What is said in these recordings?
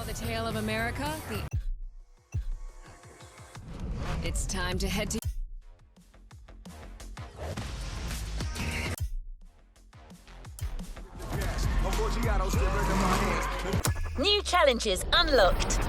the tale of America, It's time to head to... New challenges unlocked.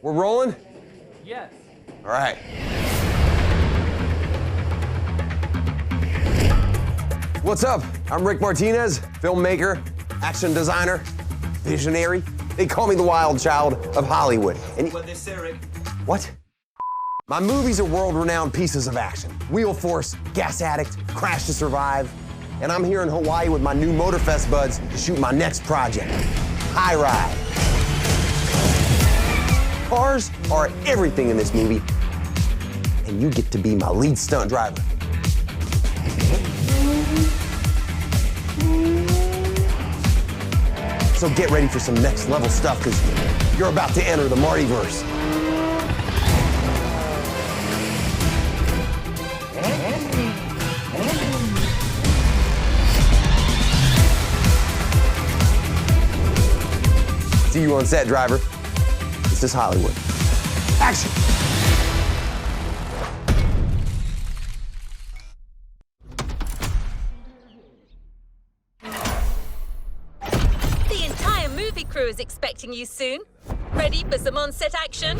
We're rolling? Yes. All right. What's up? I'm Rick Martinez, filmmaker, action designer, visionary. They call me the wild child of Hollywood. And What they say, Rick? what? My movies are world-renowned pieces of action. Wheel Force, Gas Addict, Crash to Survive. And I'm here in Hawaii with my new Motorfest buds to shoot my next project, High Ride. Cars are everything in this movie, and you get to be my lead stunt driver. So get ready for some next level stuff, because you're about to enter the Martyverse. See you on set, driver. This is Hollywood. Action! The entire movie crew is expecting you soon. Ready for some on-set action?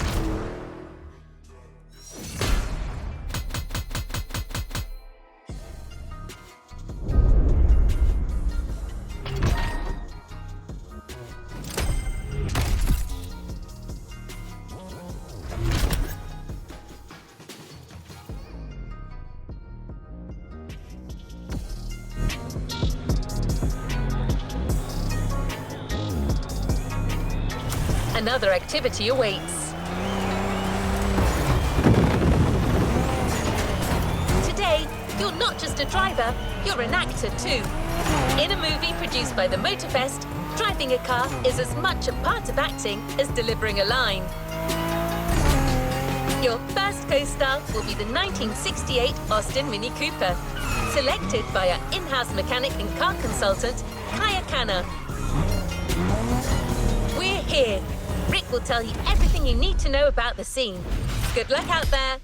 Another activity awaits. Today, you're not just a driver, you're an actor too. In a movie produced by the Motorfest, driving a car is as much a part of acting as delivering a line. Your first co-star will be the 1968 Austin Mini Cooper, selected by our in-house mechanic and car consultant, Kaya Khanna. We're here. Rick will tell you everything you need to know about the scene. Good luck out there.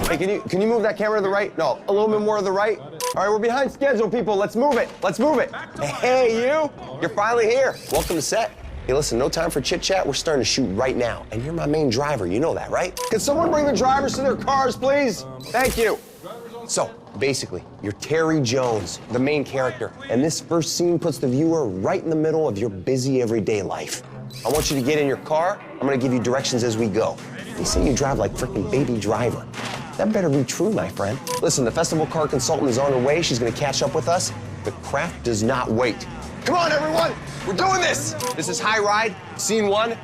Hey, can you move that camera to the right? No, a little bit more to the right. All right, we're behind schedule, people. Let's move it. Let's move it. Hey, you. You're finally here. Welcome to set. Hey, listen, no time for chit-chat. We're starting to shoot right now. And you're my main driver. You know that, right? Can someone bring the drivers to their cars, please? Thank you. So, basically, you're Terry Jones, the main character. And this first scene puts the viewer right in the middle of your busy everyday life. I want you to get in your car. I'm going to give you directions as we go. They say you drive like frickin' Baby Driver. That better be true, my friend. Listen, the festival car consultant is on her way. She's gonna catch up with us. The craft does not wait. Come on, everyone! We're doing this! This is High Ride, Scene 1,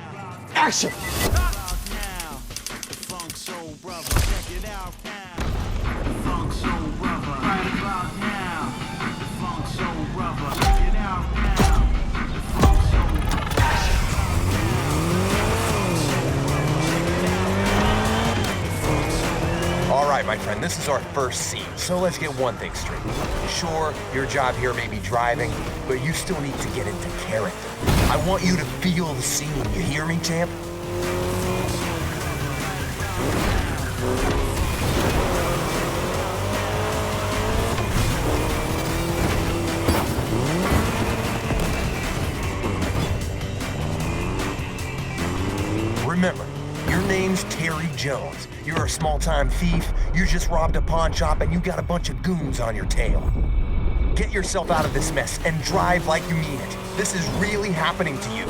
action! All right, my friend, this is our first scene, so let's get one thing straight. Sure, your job here may be driving, but you still need to get into character. I want you to feel the scene, you hear me, champ? Remember, your name's Terry Jones. You're a small-time thief, you just robbed a pawn shop, and you got a bunch of goons on your tail. Get yourself out of this mess and drive like you mean it. This is really happening to you.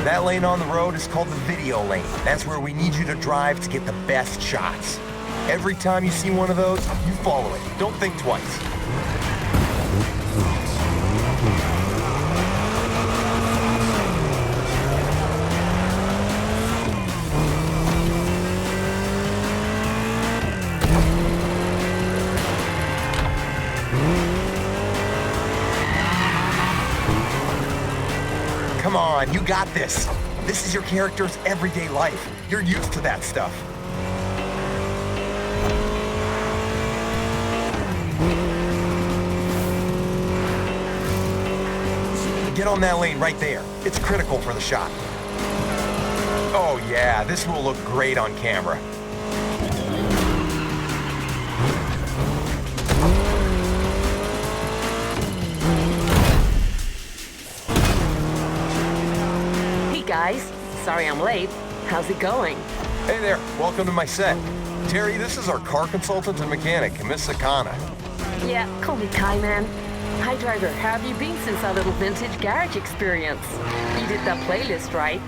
That lane on the road is called the video lane. That's where we need you to drive to get the best shots. Every time you see one of those, you follow it. Don't think twice. Come on, you got this. This is your character's everyday life. You're used to that stuff. Get on that lane right there. It's critical for the shot. Oh yeah, this will look great on camera. Guys, sorry I'm late. How's it going? Hey there, welcome to my set. Terry, this is our car consultant and mechanic, Miss Sakana. Yeah, call me Kai, man. Hi, driver. How have you been since our little vintage garage experience? You did that playlist, right?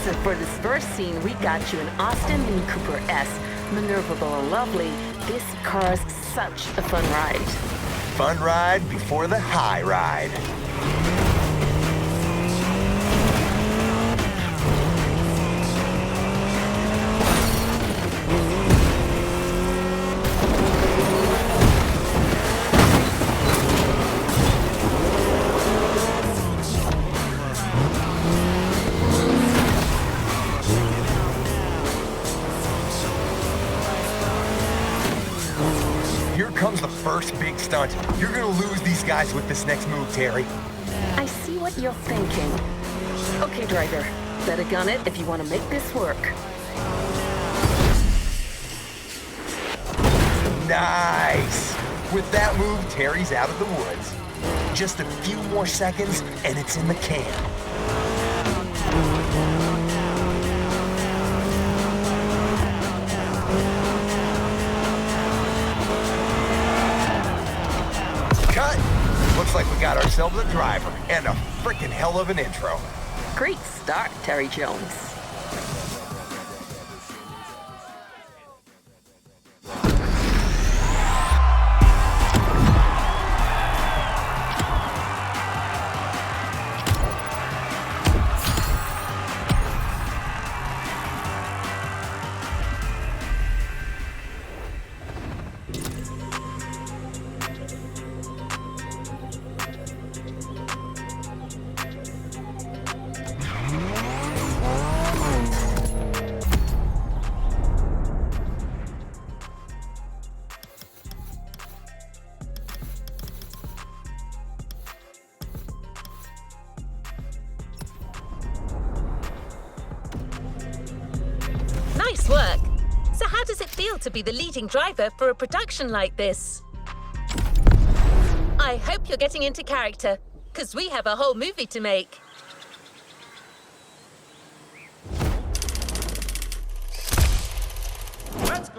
So for this first scene, we got you an Austin Mini Cooper S. Maneuverable and lovely, this car's such a fun ride. Fun ride before the high ride. Here comes the first big stunt. You're gonna lose these guys with this next move, Terry. I see what you're thinking. Okay, driver, better gun it if you want to make this work. Nice! With that move, Terry's out of the woods. Just a few more seconds, and it's in the can. Cut! Looks like we got ourselves a driver, and a frickin' hell of an intro. Great start, Terry Jones. Nice work. So how does it feel to be the leading driver for a production like this? I hope you're getting into character, because we have a whole movie to make.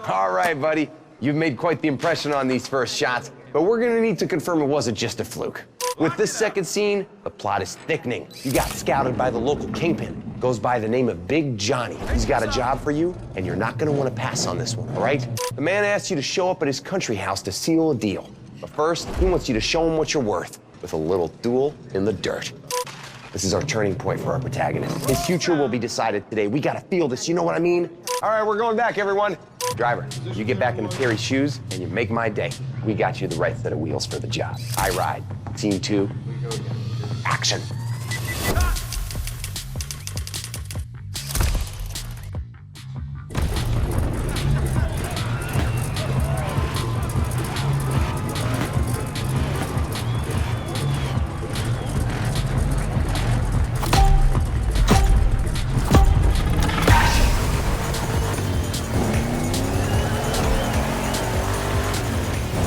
All right, buddy. You've made quite the impression on these first shots, but we're gonna need to confirm it wasn't just a fluke. With this second scene, the plot is thickening. You got scouted by the local kingpin. Goes by the name of Big Johnny. He's got a job for you, and you're not gonna wanna pass on this one, all right? The man asks you to show up at his country house to seal a deal. But first, he wants you to show him what you're worth with a little duel in the dirt. This is our turning point for our protagonist. His future will be decided today. We gotta feel this, you know what I mean? All right, we're going back, everyone. Driver, you get back into Terry's shoes, and you make my day. We got you the right set of wheels for the job. I ride. Scene 2, action.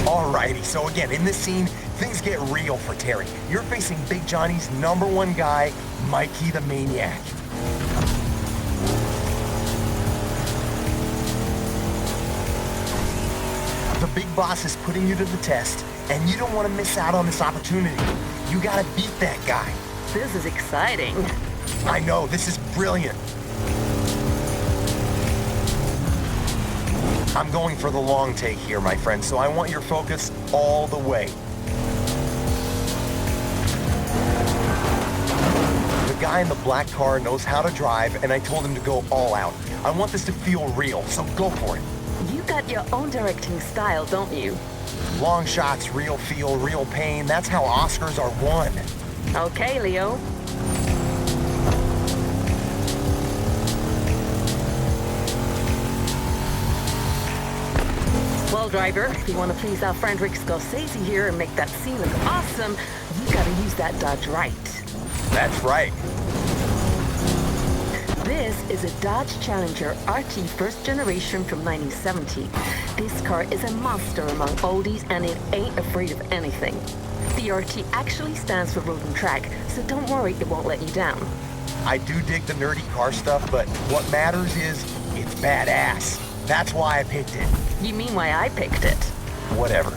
Alrighty, so again, in this scene, things get real for Terry. You're facing Big Johnny's #1 guy, Mikey the Maniac. The big boss is putting you to the test, and you don't want to miss out on this opportunity. You gotta beat that guy. This is exciting. I know, this is brilliant. I'm going for the long take here, my friend, so I want your focus all the way. The guy in the black car knows how to drive, and I told him to go all out. I want this to feel real, so go for it. You got your own directing style, don't you? Long shots, real feel, real pain. That's how Oscars are won. Okay, Leo. Well, driver, if you want to please our friend Rick Scorsese here and make that scene look awesome, you gotta use that Dodge right. That's right. This is a Dodge Challenger RT first generation from 1970. This car is a monster among oldies and it ain't afraid of anything. The RT actually stands for road and track, so don't worry, it won't let you down. I do dig the nerdy car stuff, but what matters is it's badass. That's why I picked it. You mean why I picked it? Whatever.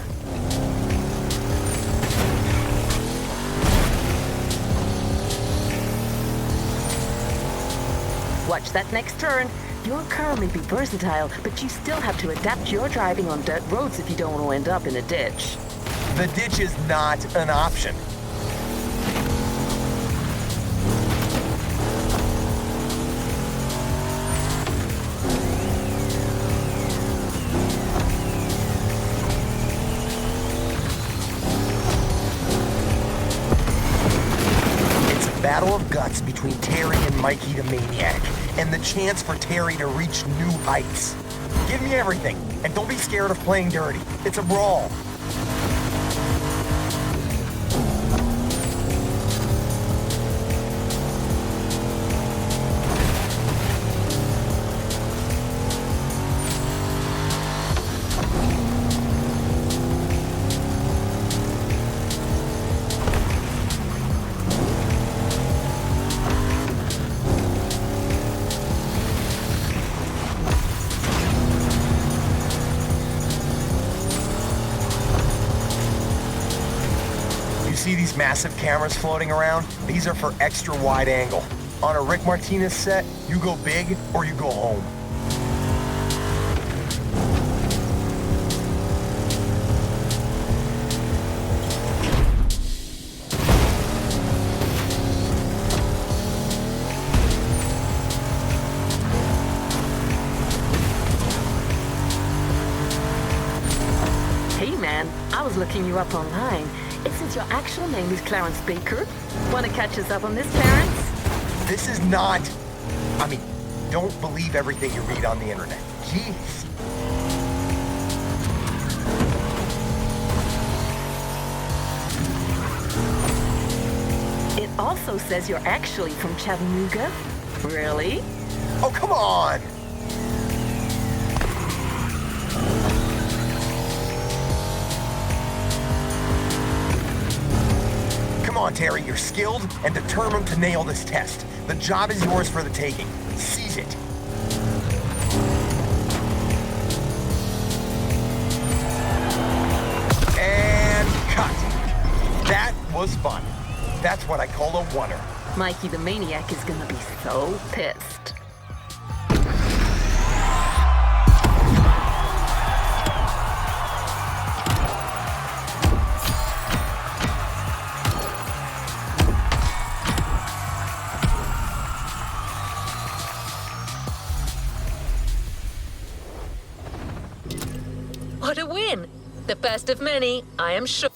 Watch that next turn. Your car may be versatile, but you still have to adapt your driving on dirt roads if you don't want to end up in a ditch. The ditch is not an option. Battle of guts between Terry and Mikey the Maniac, and the chance for Terry to reach new heights. Give me everything, and don't be scared of playing dirty. It's a brawl. See these massive cameras floating around? These are for extra wide angle. On a Rick Martinez set, you go big or you go home. Hey man, I was looking you up online. It says your actual name is Clarence Baker. Want to catch us up on this, Clarence? This is not... I mean, don't believe everything you read on the internet. Jeez. It also says you're actually from Chattanooga. Really? Oh, come on! Come on, Terry, you're skilled and determined to nail this test. The job is yours for the taking. Seize it. And cut. That was fun. That's what I call a oneer. Mikey the Maniac is gonna be so pissed. What a win! The first of many, I am sure.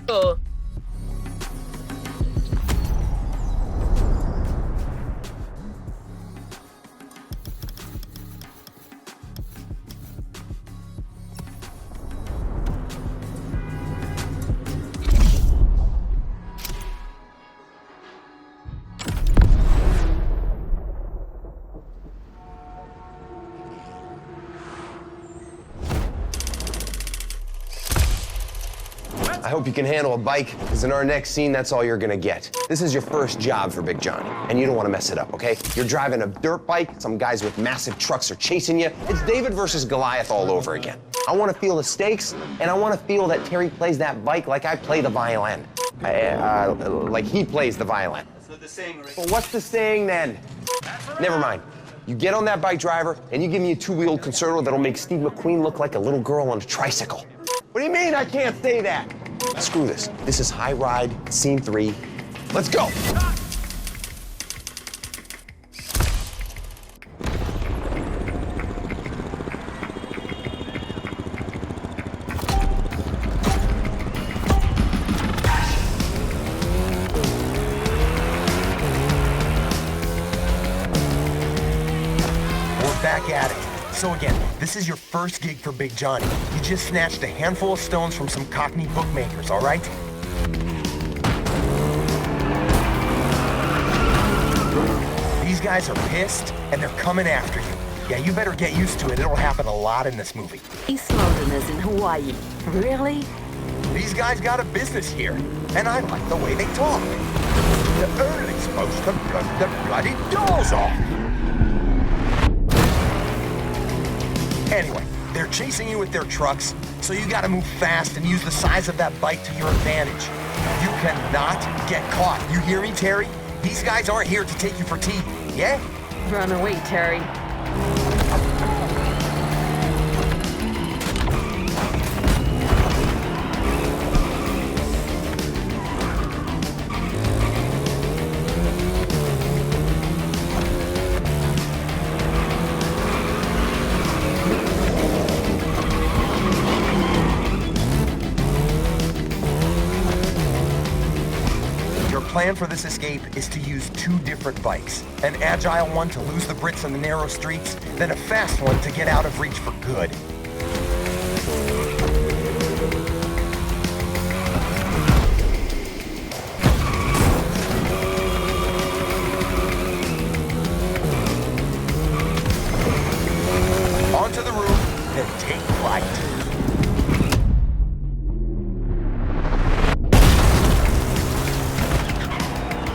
Oh. I hope you can handle a bike, because in our next scene, that's all you're gonna get. This is your first job for Big Johnny, and you don't want to mess it up, okay? You're driving a dirt bike, some guys with massive trucks are chasing you. It's David versus Goliath all over again. I want to feel the stakes, and I want to feel that Terry plays that bike like I play the violin. Like he plays the violin. So the saying, right? Well, what's the saying then? Never mind. You get on that bike, driver, and you give me a two-wheeled concerto that'll make Steve McQueen look like a little girl on a tricycle. What do you mean I can't say that? Screw this. This is High Ride, Scene 3. Let's go! Back at it. So again, this is your first gig for Big Johnny. You just snatched a handful of stones from some Cockney bookmakers, all right? These guys are pissed, and they're coming after you. Yeah, you better get used to it. It'll happen a lot in this movie. East Londoners in Hawaii. Really? These guys got a business here, and I like the way they talk. The Earl's supposed to blow the bloody doors off. Anyway, they're chasing you with their trucks, so you gotta move fast and use the size of that bike to your advantage. You cannot get caught. You hear me, Terry? These guys aren't here to take you for tea, yeah? Run away, Terry. Plan for this escape is to use two different bikes. An agile one to lose the Brits on the narrow streets, then a fast one to get out of reach for good. Onto the roof, then take flight.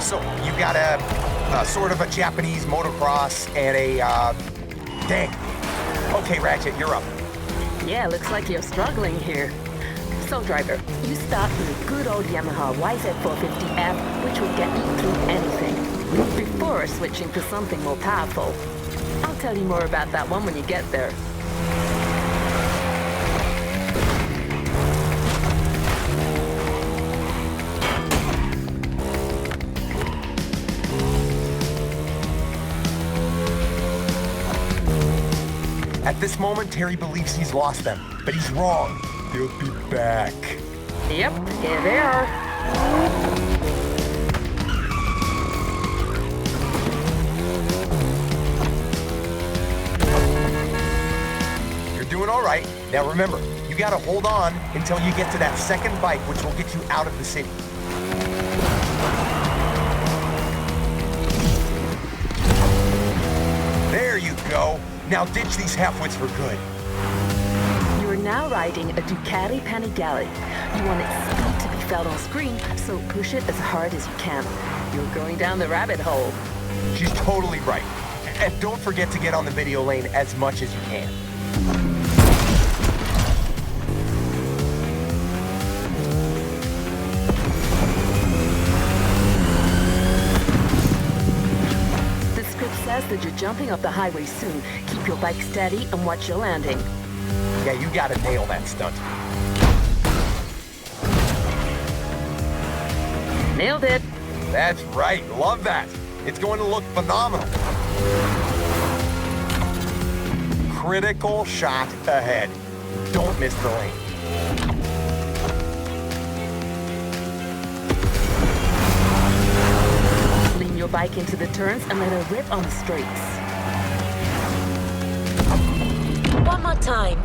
So, you got a sort of a Japanese motocross and a, dang. Okay, Ratchet, you're up. Yeah, looks like you're struggling here. So, driver, you start with a good old Yamaha YZ450F, which will get you through anything, before switching to something more powerful. I'll tell you more about that one when you get there. At this moment, Terry believes he's lost them, but he's wrong. They'll be back. Yep, here they are. You're doing all right. Now remember, you gotta hold on until you get to that second bike, which will get you out of the city. There you go. Now ditch these halfwits for good. You are now riding a Ducati Panigale. You want its speed to be felt on screen, so push it as hard as you can. You're going down the rabbit hole. She's totally right. And don't forget to get on the video lane as much as you can. That you're jumping up the highway soon. Keep your bike steady and watch your landing. Yeah, you gotta nail that stunt. Nailed it. That's right. Love that. It's going to look phenomenal. Critical shot ahead. Don't miss the lane. Your bike into the turns and let her rip on the straights. One more time.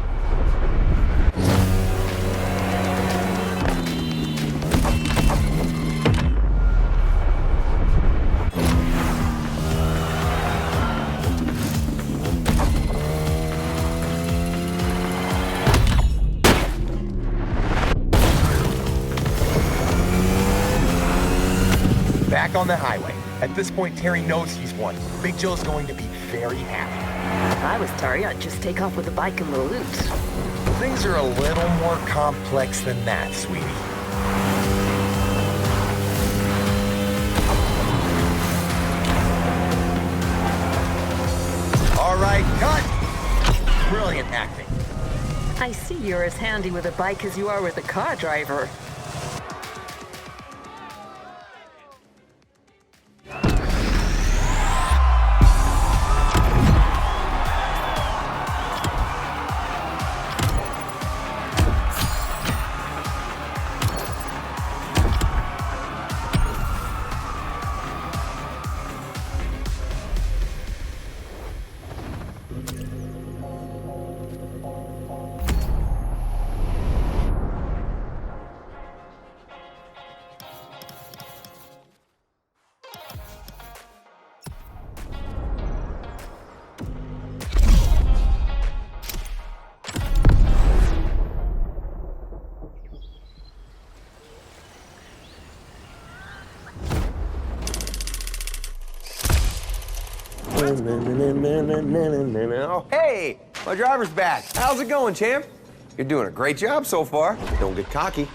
Back on the highway. At this point, Terry knows he's won. Big Joe's going to be very happy. If I was Terry, I'd just take off with the bike in the loops. Things are a little more complex than that, sweetie. All right, cut! Brilliant acting. I see you're as handy with a bike as you are with a car driver. Oh, hey, my driver's back. How's it going, champ? You're doing a great job so far. Don't get cocky.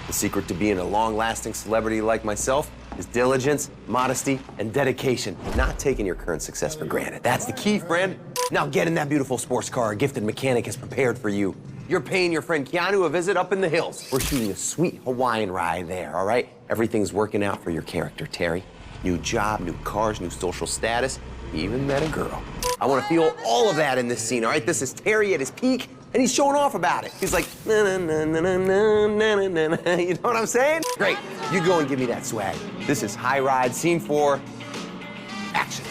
The secret to being a long-lasting celebrity like myself is diligence, modesty, and dedication. Not taking your current success for granted. That's the key, friend. Now get in that beautiful sports car a gifted mechanic has prepared for you. You're paying your friend Keanu a visit up in the hills. We're shooting a sweet Hawaiian ride there, all right? Everything's working out for your character, Terry. New job, new cars, new social status. He even met a girl. I want to feel all of that in this scene, all right? This is Terry at his peak, and he's showing off about it. He's like, na na na na na na na na na. You know what I'm saying? Great. You go and give me that swag. This is High Ride, Scene 4, action.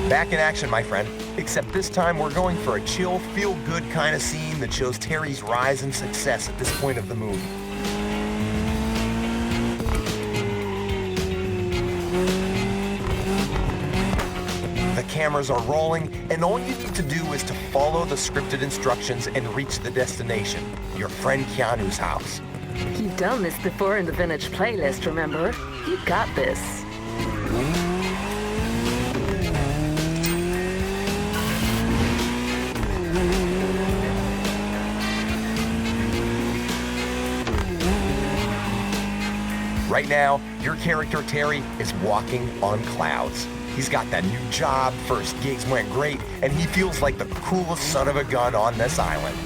Back in action, my friend. Except this time we're going for a chill, feel-good kind of scene that shows Terry's rise and success at this point of the movie. The cameras are rolling, and all you need to do is to follow the scripted instructions and reach the destination, your friend Keanu's house. You've done this before in the Vintage playlist, remember? You got this. Right now, your character, Terry, is walking on clouds. He's got that new job, first gigs went great, and he feels like the coolest son of a gun on this island.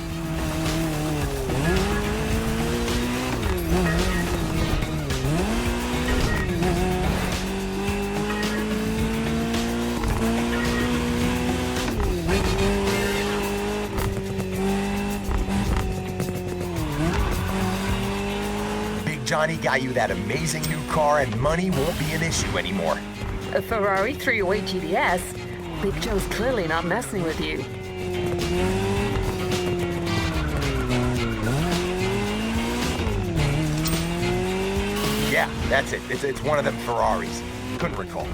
Johnny got you that amazing new car, and money won't be an issue anymore. A Ferrari 308 GTS? Big Joe's clearly not messing with you. Yeah, that's it. It's one of them Ferraris. Couldn't recall.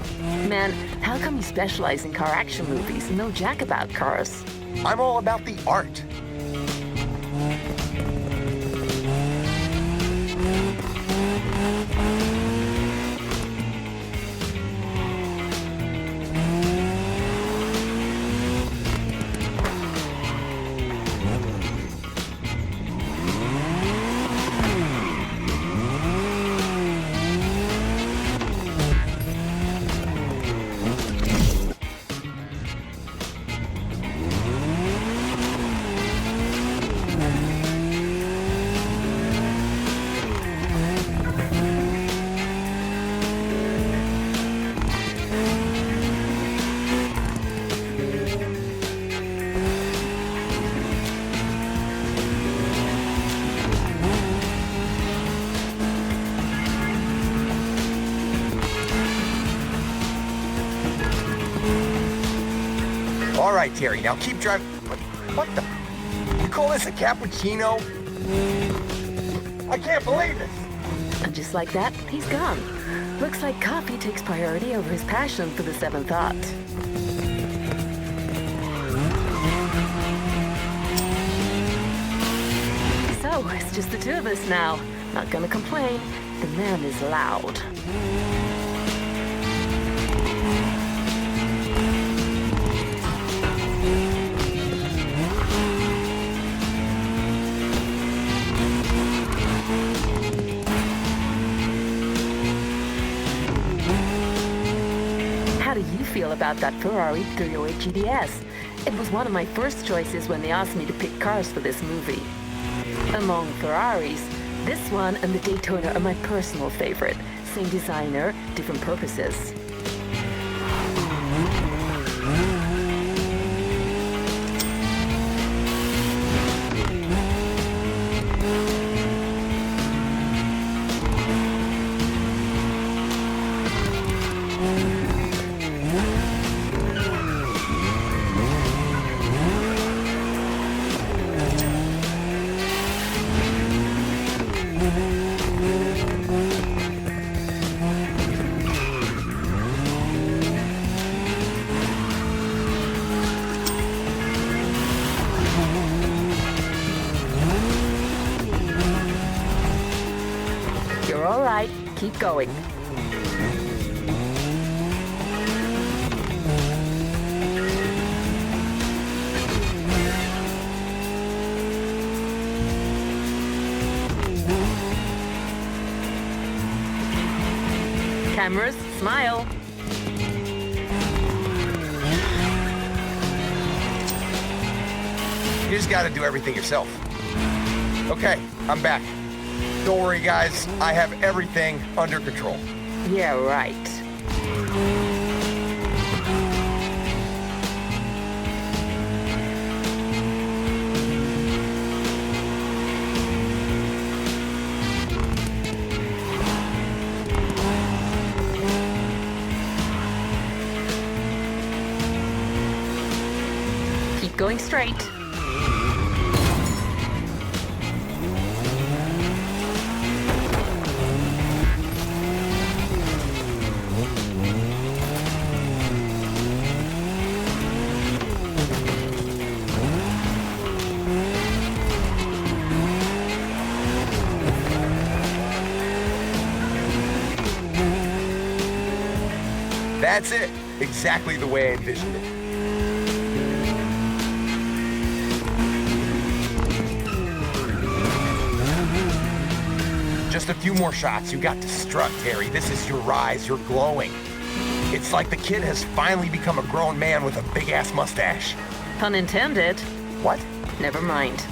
Man, how come you specialize in car action movies and know jack about cars? I'm all about the art. All right, Terry, now keep driving. What the? You call this a cappuccino? I can't believe this. And just like that, he's gone. Looks like coffee takes priority over his passion for the seventh art. So, it's just the two of us now. Not gonna complain. The man is loud. How do you feel about that Ferrari 308 GTS? It was one of my first choices when they asked me to pick cars for this movie. Among Ferraris, this one and the Daytona are my personal favorite. Same designer, different purposes. You're all right. Keep going. Cameras, smile. You just gotta do everything yourself. Okay, I'm back. Don't worry, guys. I have everything under control. Yeah, right. Keep going straight. That's it. Exactly the way I envisioned it. Just a few more shots. You got to strut, Terry. This is your rise. You're glowing. It's like the kid has finally become a grown man with a big-ass mustache. Pun intended. What? Never mind.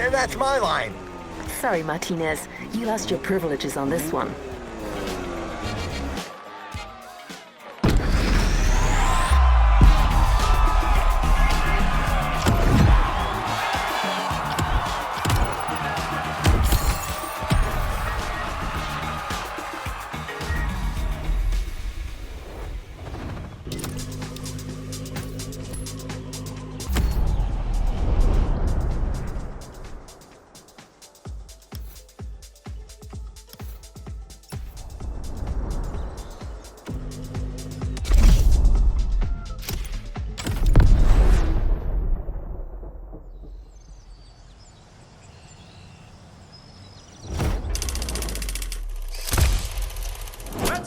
That's my line. Sorry, Martinez. You lost your privileges on this one.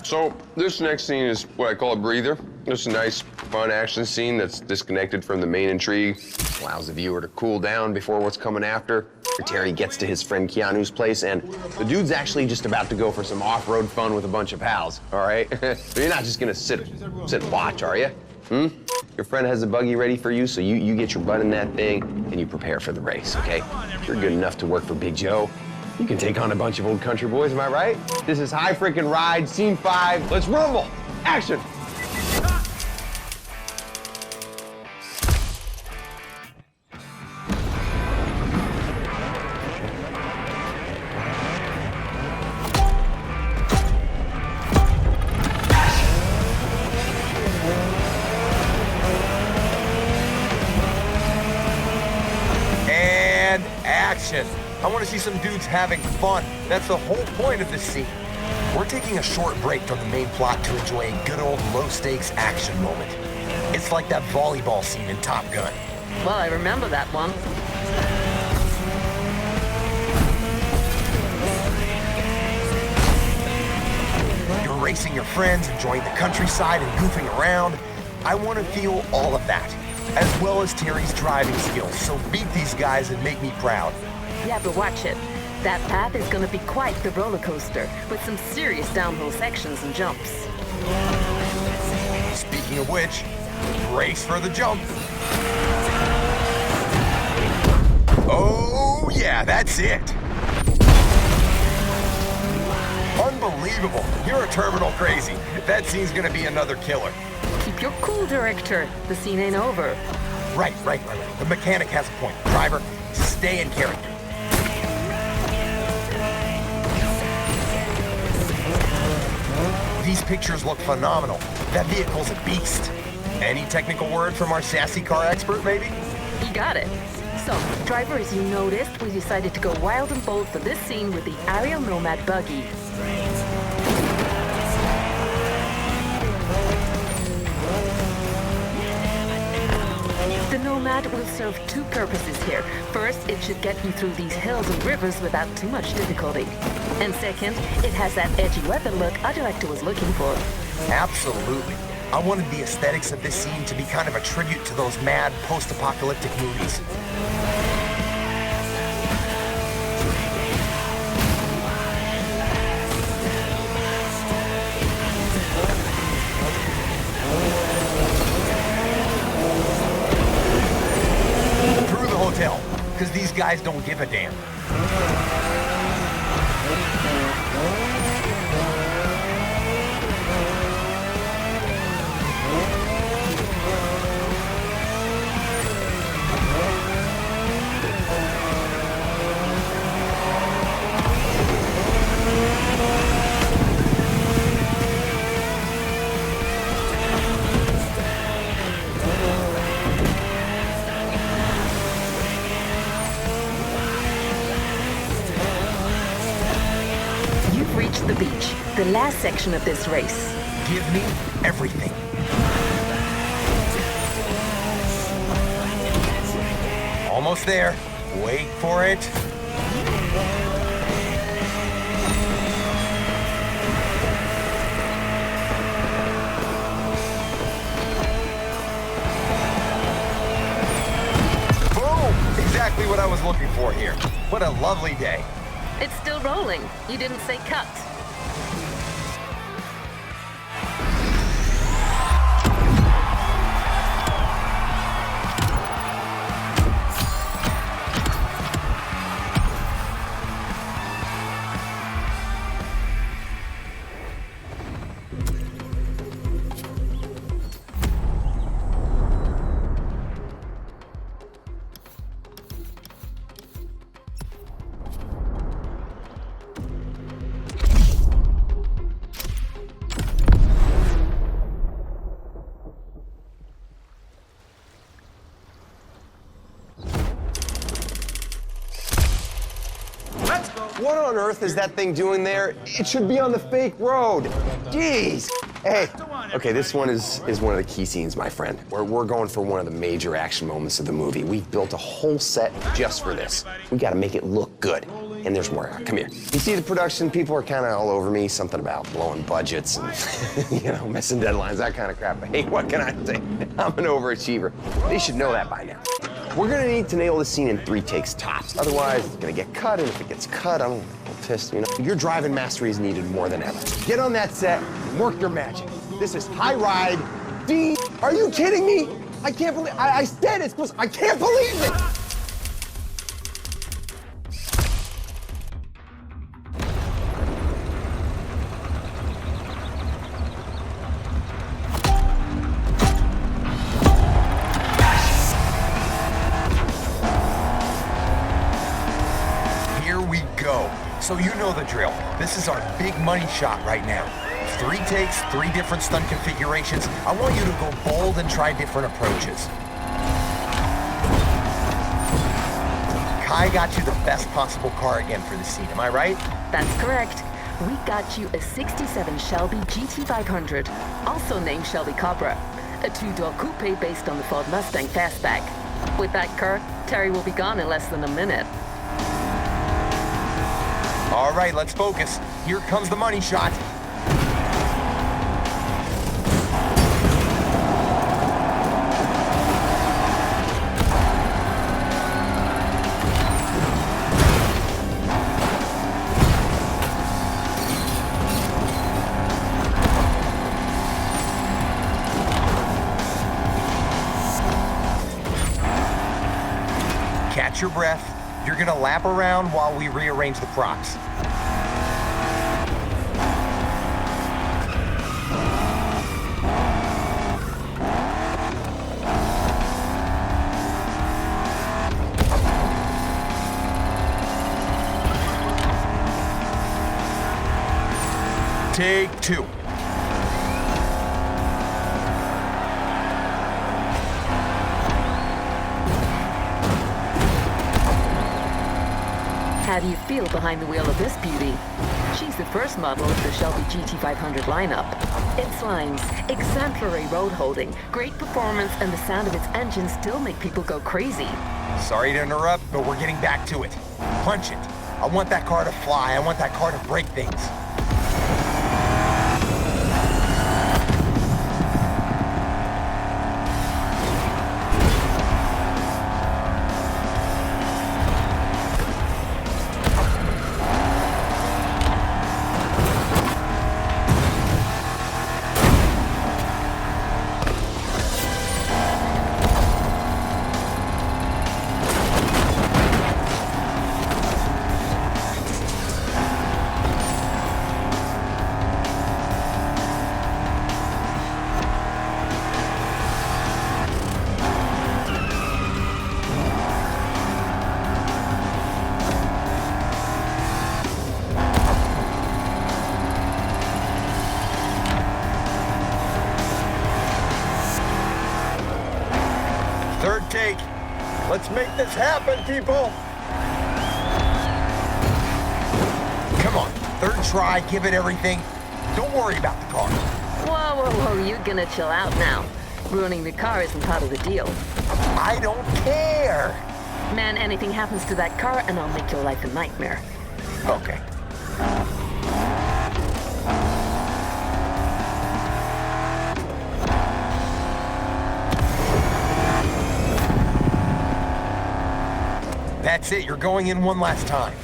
So this next scene is what I call a breather. Just a nice, fun action scene that's disconnected from the main intrigue. Allows the viewer to cool down before what's coming after. Terry gets to his friend Keanu's place, and the dude's actually just about to go for some off-road fun with a bunch of pals, all right? But you're not just gonna sit and watch, are you? Your friend has a buggy ready for you, so you get your butt in that thing, and you prepare for the race, okay? If you're good enough to work for Big Joe, you can take on a bunch of old country boys, am I right? This is High Frickin' Ride, Scene 5. Let's rumble! Action! Action. I want to see some dudes having fun. That's the whole point of this scene. We're taking a short break from the main plot to enjoy a good old low-stakes action moment. It's like that volleyball scene in Top Gun. Well, I remember that one. You're racing your friends, enjoying the countryside and goofing around. I want to feel all of that, as well as Terry's driving skills, so beat these guys and make me proud. Yeah, but watch it. That path is gonna be quite the roller coaster, with some serious downhill sections and jumps. Speaking of which, race for the jump. Oh yeah, that's it. Unbelievable. You're a terminal crazy. That scene's gonna be another killer. Keep your cool, director. The scene ain't over. Right. The mechanic has a point. Driver, stay in character. These pictures look phenomenal. That vehicle's a beast. Any technical word from our sassy car expert, maybe? You got it. So, driver, as you noticed, we decided to go wild and bold for this scene with the Ariel Nomad buggy. The Nomad will serve two purposes here. First, it should get you through these hills and rivers without too much difficulty. And second, it has that edgy weather look our director was looking for. Absolutely. I wanted the aesthetics of this scene to be kind of a tribute to those mad post-apocalyptic movies. Through the hotel, because these guys don't give a damn. The beach, the last section of this race. Give me everything. Almost there. Wait for it. Boom! Exactly what I was looking for here. What a lovely day. It's still rolling. You didn't say cut. What on earth is that thing doing there? It should be on the fake road. Jeez. Hey, Okay, this one is one of the key scenes, my friend. We're going for one of the major action moments of the movie. We've built a whole set just for this. We gotta make it look good. And there's more. Come here. You see the production, people are kind of all over me, something about blowing budgets and, you know, missing deadlines, that kind of crap. But hey, what can I say? I'm an overachiever. They should know that by now. We're gonna need to nail this scene in 3 takes tops. Otherwise, it's gonna get cut, and if it gets cut, I'm pissed, you know? Your driving mastery is needed more than ever. Get on that set, work your magic. This is High Ride D. Are you kidding me? I can't believe, I said it's supposed, I can't believe it! So you know the drill. This is our big money shot right now. 3 takes, 3 different stunt configurations. I want you to go bold and try different approaches. Kai got you the best possible car again for the scene, am I right? That's correct. We got you a 67 Shelby GT500, also named Shelby Cobra, a 2-door coupe based on the Ford Mustang Fastback. With that car, Terry will be gone in less than a minute. All right, let's focus. Here comes the money shot. Catch your breath. You're gonna lap around while we rearrange the props. Take 2. How do you feel behind the wheel of this beauty? She's the first model of the Shelby GT500 lineup. Its lines, exemplary road holding, great performance, and the sound of its engine still make people go crazy. Sorry to interrupt, but we're getting back to it. Punch it. I want that car to fly. I want that car to break things. Take. Let's make this happen, people. Come on, 3rd try, give it everything. Don't worry about the car. Whoa, whoa, whoa, you're gonna chill out now. Ruining the car isn't part of the deal. I don't care. Man, anything happens to that car and I'll make your life a nightmare. Okay. That's it, you're going in one last time.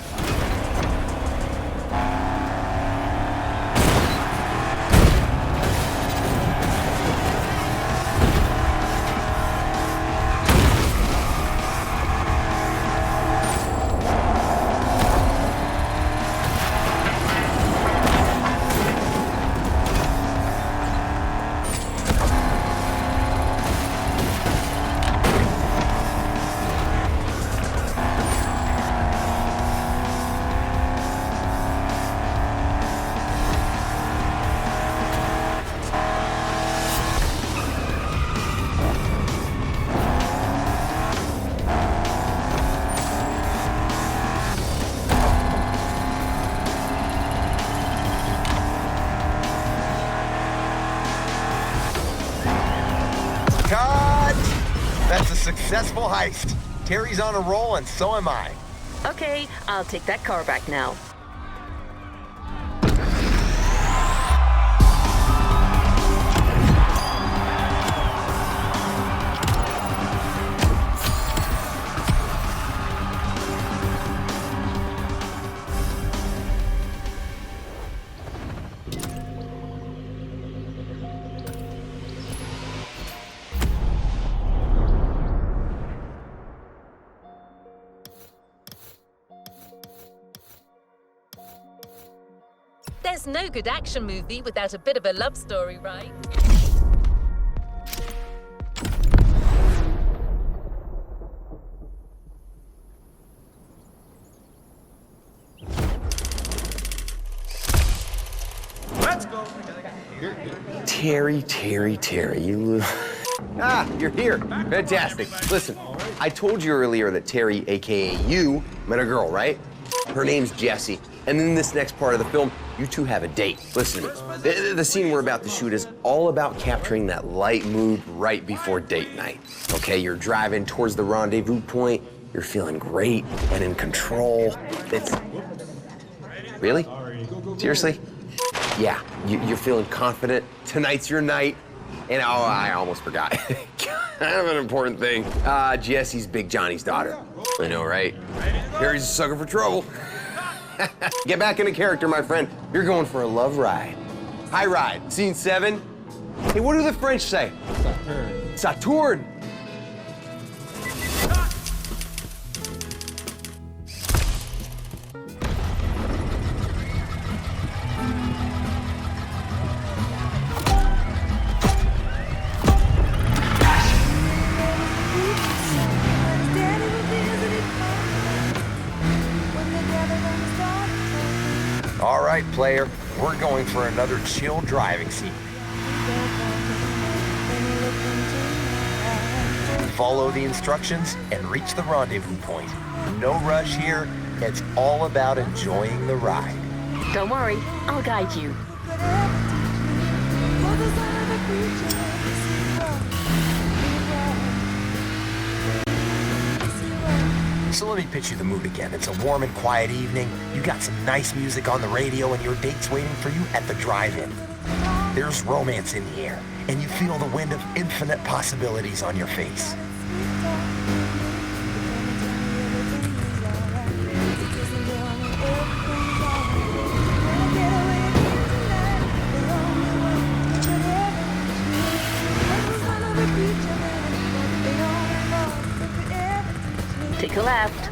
successful heist. Terry's on a roll and so am I. Okay, I'll take that car back now. There's no good action movie without a bit of a love story, right? Terry, you... you're here. Fantastic. Listen, I told you earlier that Terry, AKA you, met a girl, right? Her name's Jessie. And in this next part of the film, you two have a date. Listen to me. The scene we're about to shoot is all about capturing that light mood right before date night. Okay, you're driving towards the rendezvous point. You're feeling great and in control. It's... Really? Seriously? Yeah, you're feeling confident. Tonight's your night. And oh, I almost forgot. Kind of an important thing. Jessie's Big Johnny's daughter. I know, right? Harry's a sucker for trouble. Get back into character, my friend. You're going for a love ride. High ride. Scene 7. Hey, what do the French say? Saturn. Saturn. All right, player, we're going for another chill driving scene. Follow the instructions and reach the rendezvous point. No rush here. It's all about enjoying the ride. Don't worry, I'll guide you. So let me pitch you the mood again. It's a warm and quiet evening. You got some nice music on the radio and your date's waiting for you at the drive-in. There's romance in the air, and you feel the wind of infinite possibilities on your face. Take a left.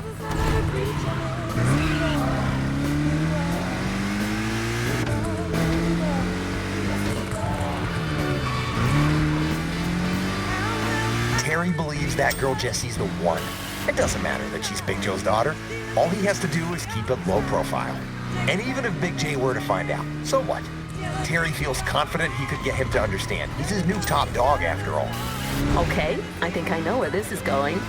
Terry believes that girl Jessie's the one. It doesn't matter that she's Big Joe's daughter. All he has to do is keep it low profile. And even if Big J were to find out, so what? Terry feels confident he could get him to understand. He's his new top dog after all. Okay, I think I know where this is going.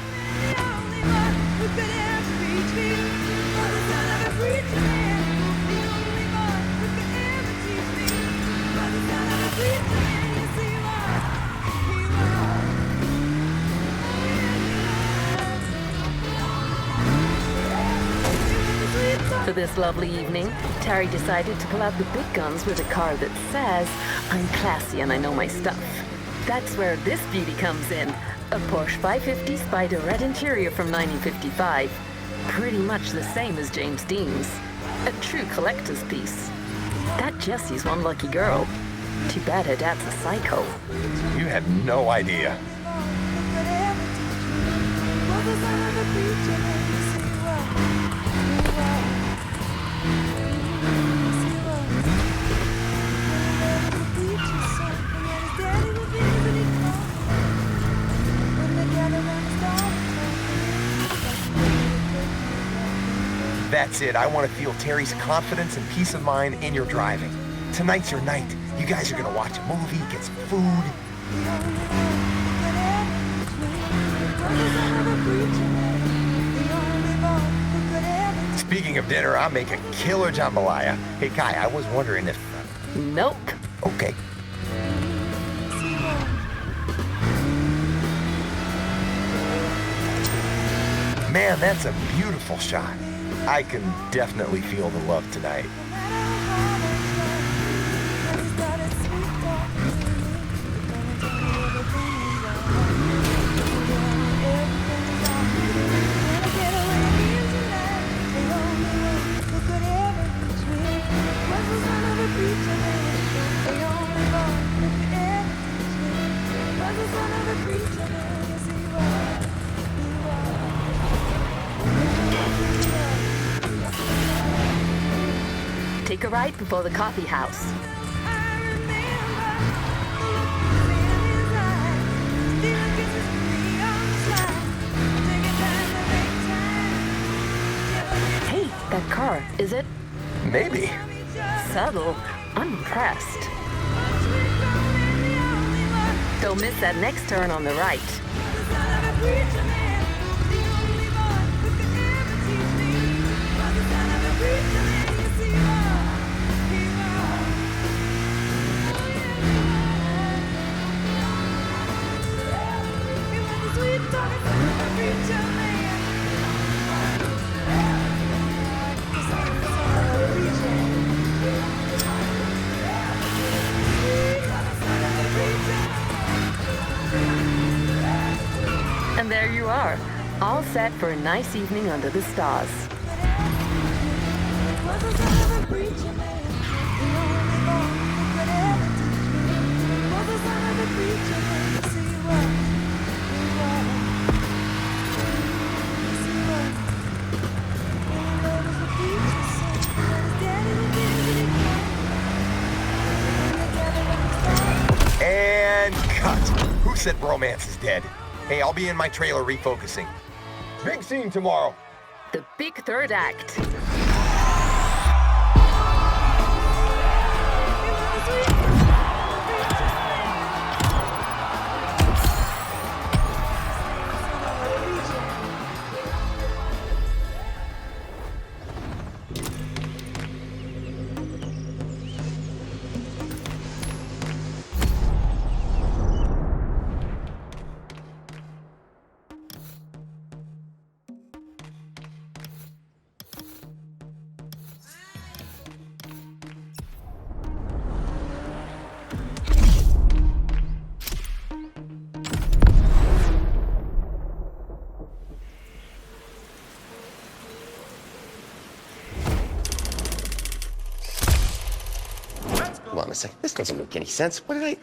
For this lovely evening, Terry decided to pull out the big guns with a car that says, "I'm classy and I know my stuff." That's where this beauty comes in. A Porsche 550 Spider red interior from 1955. Pretty much the same as James Dean's. A true collector's piece. That Jessie's one lucky girl. Too bad her dad's a psycho. You had no idea. That's it. I want to feel Terry's confidence and peace of mind in your driving. Tonight's your night. You guys are going to watch a movie, get some food. Speaking of dinner, I'm making killer jambalaya. Hey, Kai, I was wondering if... Nope. Okay. Man, that's a beautiful shot. I can definitely feel the love tonight. Take a ride before the coffee house. Hey, that car, is it? Maybe. Subtle. I'm impressed. Don't miss that next turn on the right. And there you are, all set for a nice evening under the stars. And cut. Who said romance is dead? Hey, I'll be in my trailer refocusing. Big scene tomorrow. The big third act. Hold on a second. This doesn't make any sense. What did I...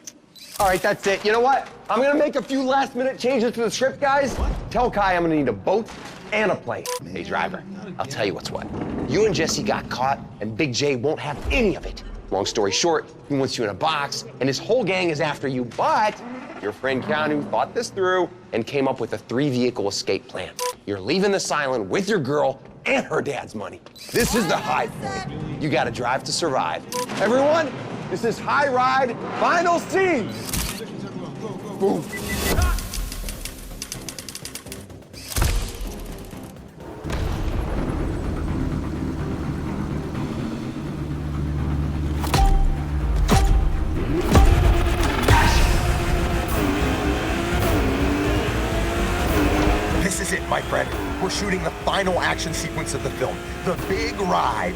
All right, that's it. You know what? I'm gonna make a few last-minute changes to the script, guys. Tell Kai I'm gonna need a boat and a plane. Hey, driver, I'll tell you what's what. You and Jesse got caught, and Big J won't have any of it. Long story short, he wants you in a box, and his whole gang is after you, but your friend Keanu thought this through and came up with a 3-vehicle escape plan. You're leaving this island with your girl and her dad's money. This is the high point. You gotta drive to survive. Everyone, this is High Ride, final scene. Boom. This is it, my friend. We're shooting the final action sequence of the film, the big ride.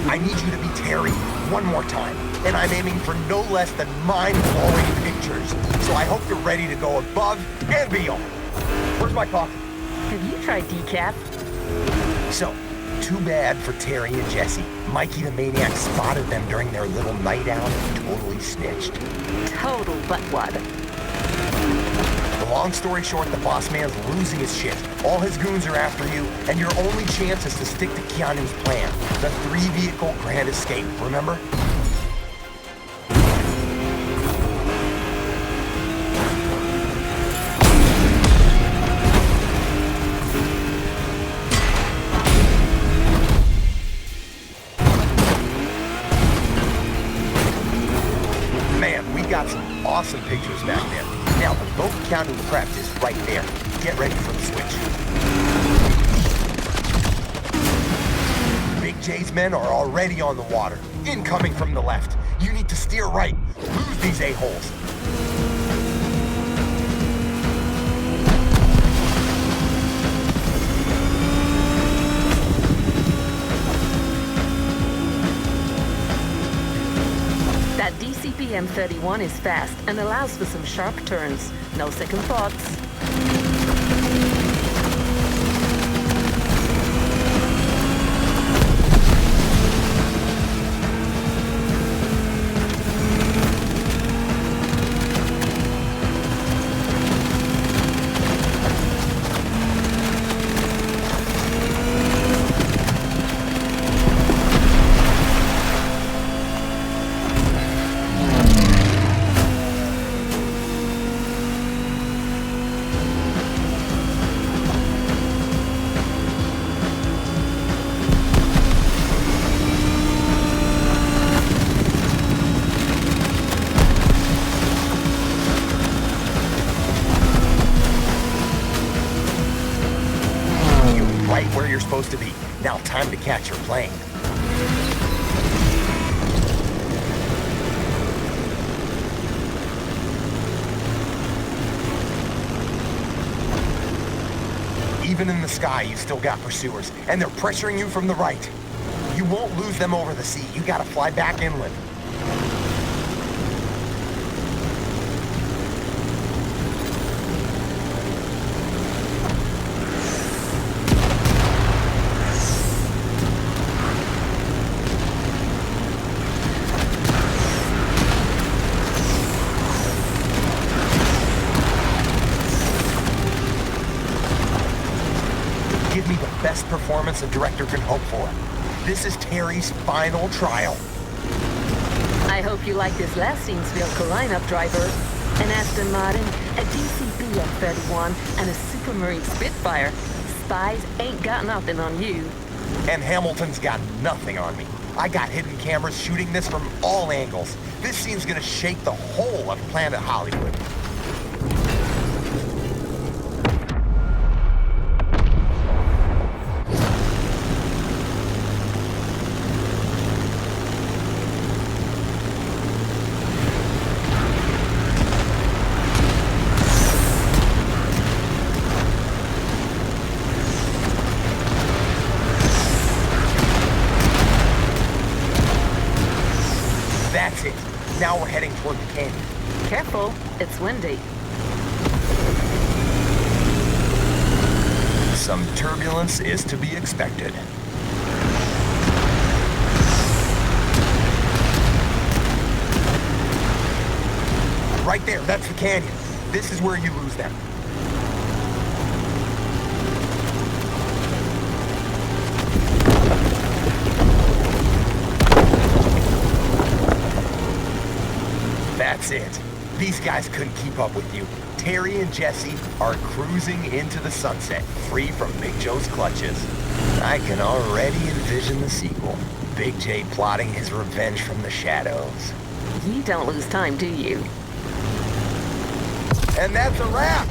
I need you to be Terry one more time, and I'm aiming for no less than mind-blowing pictures. So I hope you're ready to go above and beyond. Where's my coffee? Have you tried decaf? So, too bad for Terry and Jesse. Mikey the Maniac spotted them during their little night out and totally snitched. Total buttwad. The long story short, the boss man's losing his shit. All his goons are after you, and your only chance is to stick to Keanu's plan. The 3-vehicle grand escape, remember? Man, we got some awesome pictures back there. Now, the boat Keanu prepped is right there. Get ready for the switch. Big J's men are already on the water. Incoming from the left. You need to steer right. Lose these a-holes. M31 is fast and allows for some sharp turns. No second thoughts. Right where you're supposed to be. Now time to catch your plane. Even in the sky, you still got pursuers, and they're pressuring you from the right. You won't lose them over the sea. You gotta fly back inland. Give me the best performance a director can hope for. This is Terry's final trial. I hope you like this last scene's vehicle lineup, driver. An Aston Martin, a DCB F31, and a Supermarine Spitfire. Spies ain't got nothing on you. And Hamilton's got nothing on me. I got hidden cameras shooting this from all angles. This scene's gonna shake the whole of Planet Hollywood. That's it. Now we're heading toward the canyon. Careful, it's windy. Some turbulence is to be expected. Right there, that's the canyon. This is where you lose them. That's it. These guys couldn't keep up with you. Terry and Jesse are cruising into the sunset, free from Big Joe's clutches. I can already envision the sequel. Big J plotting his revenge from the shadows. You don't lose time, do you? And that's a wrap!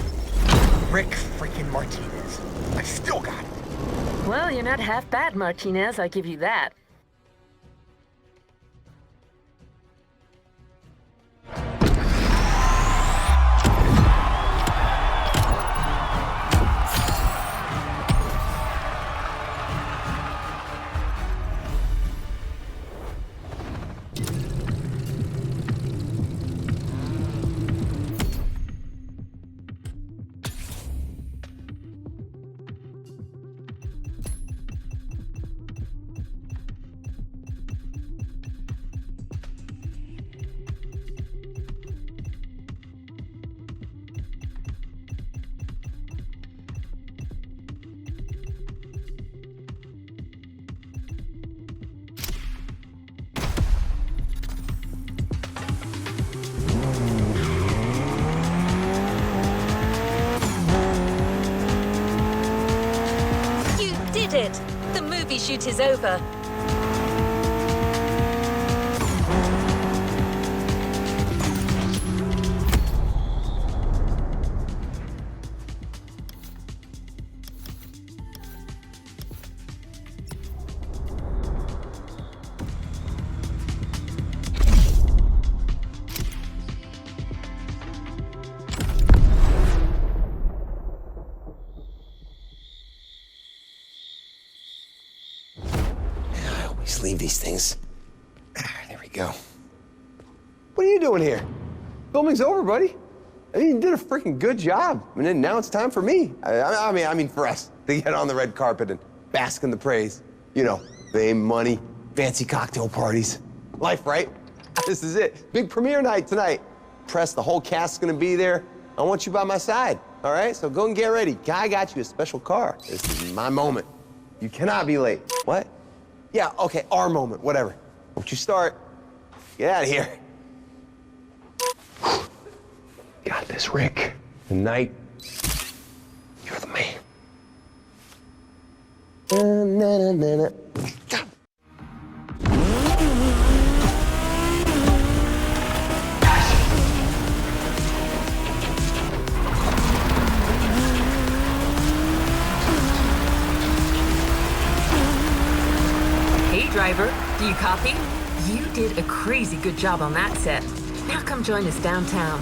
Rick freaking Martinez. I still got it. Well, you're not half bad, Martinez, I give you that. It. The movie shoot is over. Leave these things. There we go. what are you doing here? Filming's over, buddy. I mean, you did a freaking good job. And then now it's time for me. I mean, for us to get on the red carpet and bask in the praise. You know, fame, money, fancy cocktail parties. Life, right? This is it. Big premiere night tonight. Press, the whole cast's gonna be there. I want you by my side, all right? So go and get ready. Guy got you a special car. This is my moment. You cannot be late. What? Yeah, okay, our moment, whatever. Don't you start. Get out of here. Got this, Rick. Tonight, you're the man. Hey, driver, do you copy? You did a crazy good job on that set. Now come join us downtown.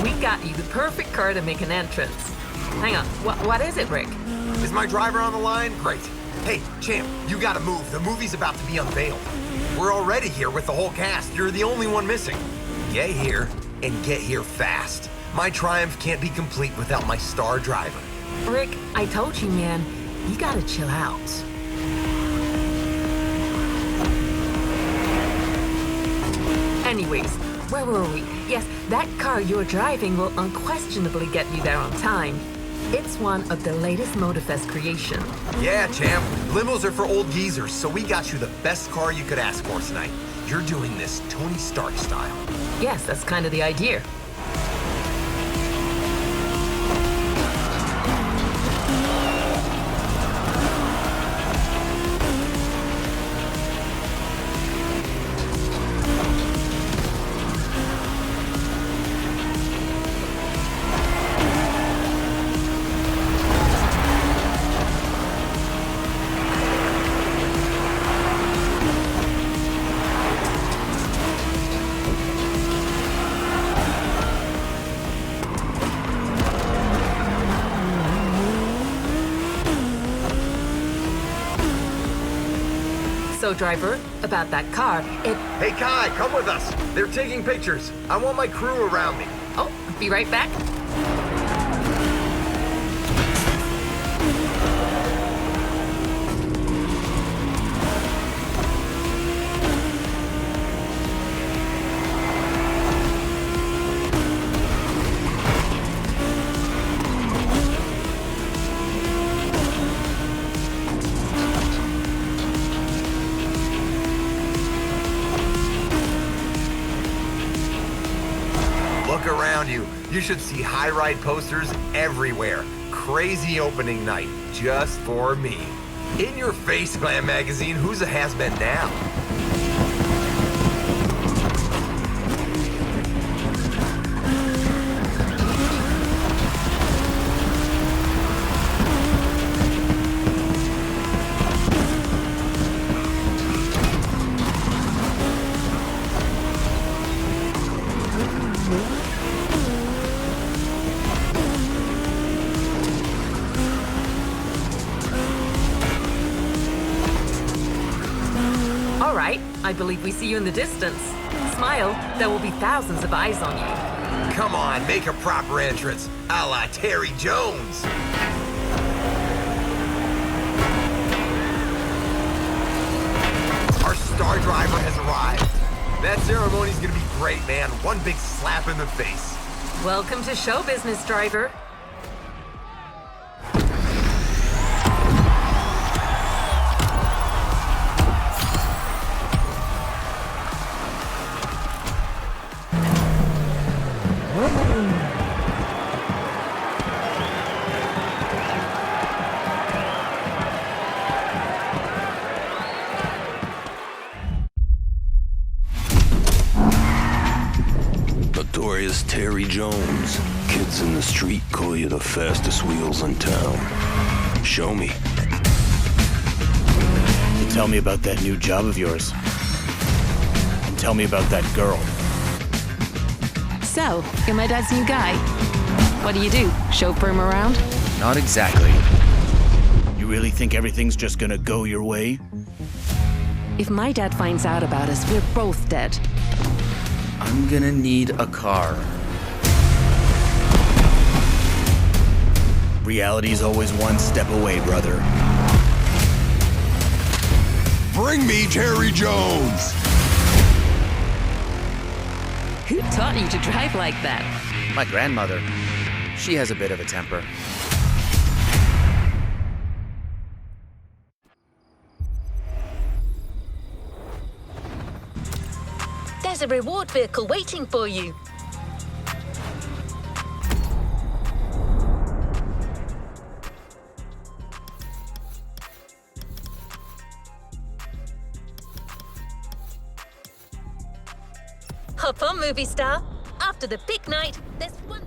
We got you the perfect car to make an entrance. Hang on, what is it, Rick? Is my driver on the line? Great. Hey, champ, you gotta move. The movie's about to be unveiled. We're already here with the whole cast. You're the only one missing. Get here, and get here fast. My triumph can't be complete without my star driver. Rick, I told you, man, you gotta chill out. Anyways, where were we? Yes, that car you're driving will unquestionably get you there on time. It's one of the latest Motorfest creation. Yeah, champ. Limos are for old geezers, so we got you the best car you could ask for tonight. You're doing this Tony Stark style. Yes, that's kind of the idea. So, driver, about that car, Hey, Kai, come with us. They're taking pictures. I want my crew around me. Oh, be right back. Look around you. You should see high-ride posters everywhere. Crazy opening night, just for me. In your face, Glam Magazine. Who's a has-been now? All right, I believe we see you in the distance. Smile, there will be thousands of eyes on you. Come on, make a proper entrance, a la Terry Jones. Our star driver has arrived. That ceremony's gonna be great, man. One big slap in the face. Welcome to show business, driver. Notorious Terry Jones. Kids in the street call you the fastest wheels in town. Show me. Tell me about that new job of yours. And tell me about that girl. So, you're my dad's new guy. What do? Chauffeur him around? Not exactly. You really think everything's just gonna go your way? If my dad finds out about us, we're both dead. I'm gonna need a car. Reality's always one step away, brother. Bring me Terry Jones! Who taught you to drive like that? My grandmother. She has a bit of a temper. There's a reward vehicle waiting for you. Hop on, movie star. After the big night, there's one...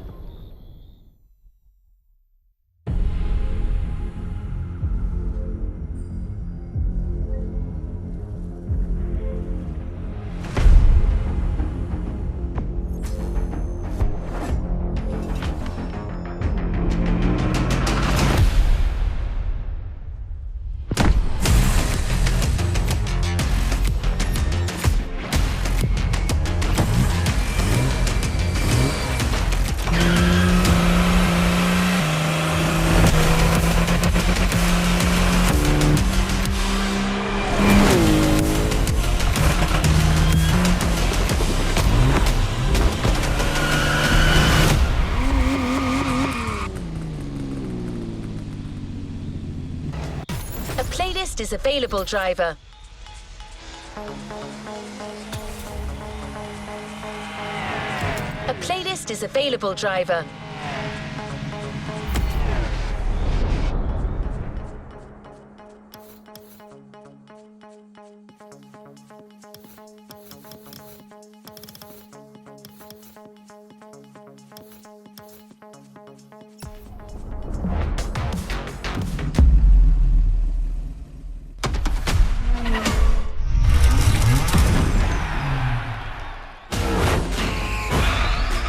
Playlist is available, driver. A playlist is available, driver.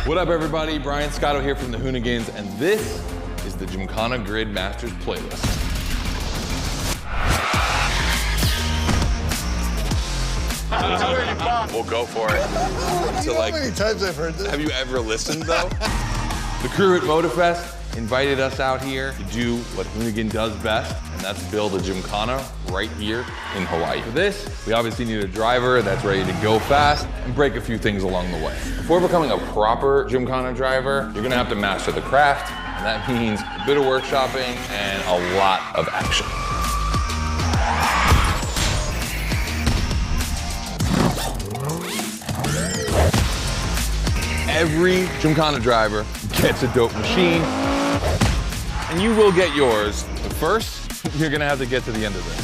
What up, everybody? Brian Scotto here from the Hoonigans, and this is the Gymkhana Grid Masters playlist. We'll go for it. So, like, how many times I've heard this? Have you ever listened, though? The crew at Motorfest invited us out here to do what Hoonigan does best, and that's build a Gymkhana right here in Hawaii. For this, we obviously need a driver that's ready to go fast and break a few things along the way. Before becoming a proper Gymkhana driver, you're gonna have to master the craft, and that means a bit of workshopping and a lot of action. Every Gymkhana driver gets a dope machine, and you will get yours. But first, you're gonna have to get to the end of this.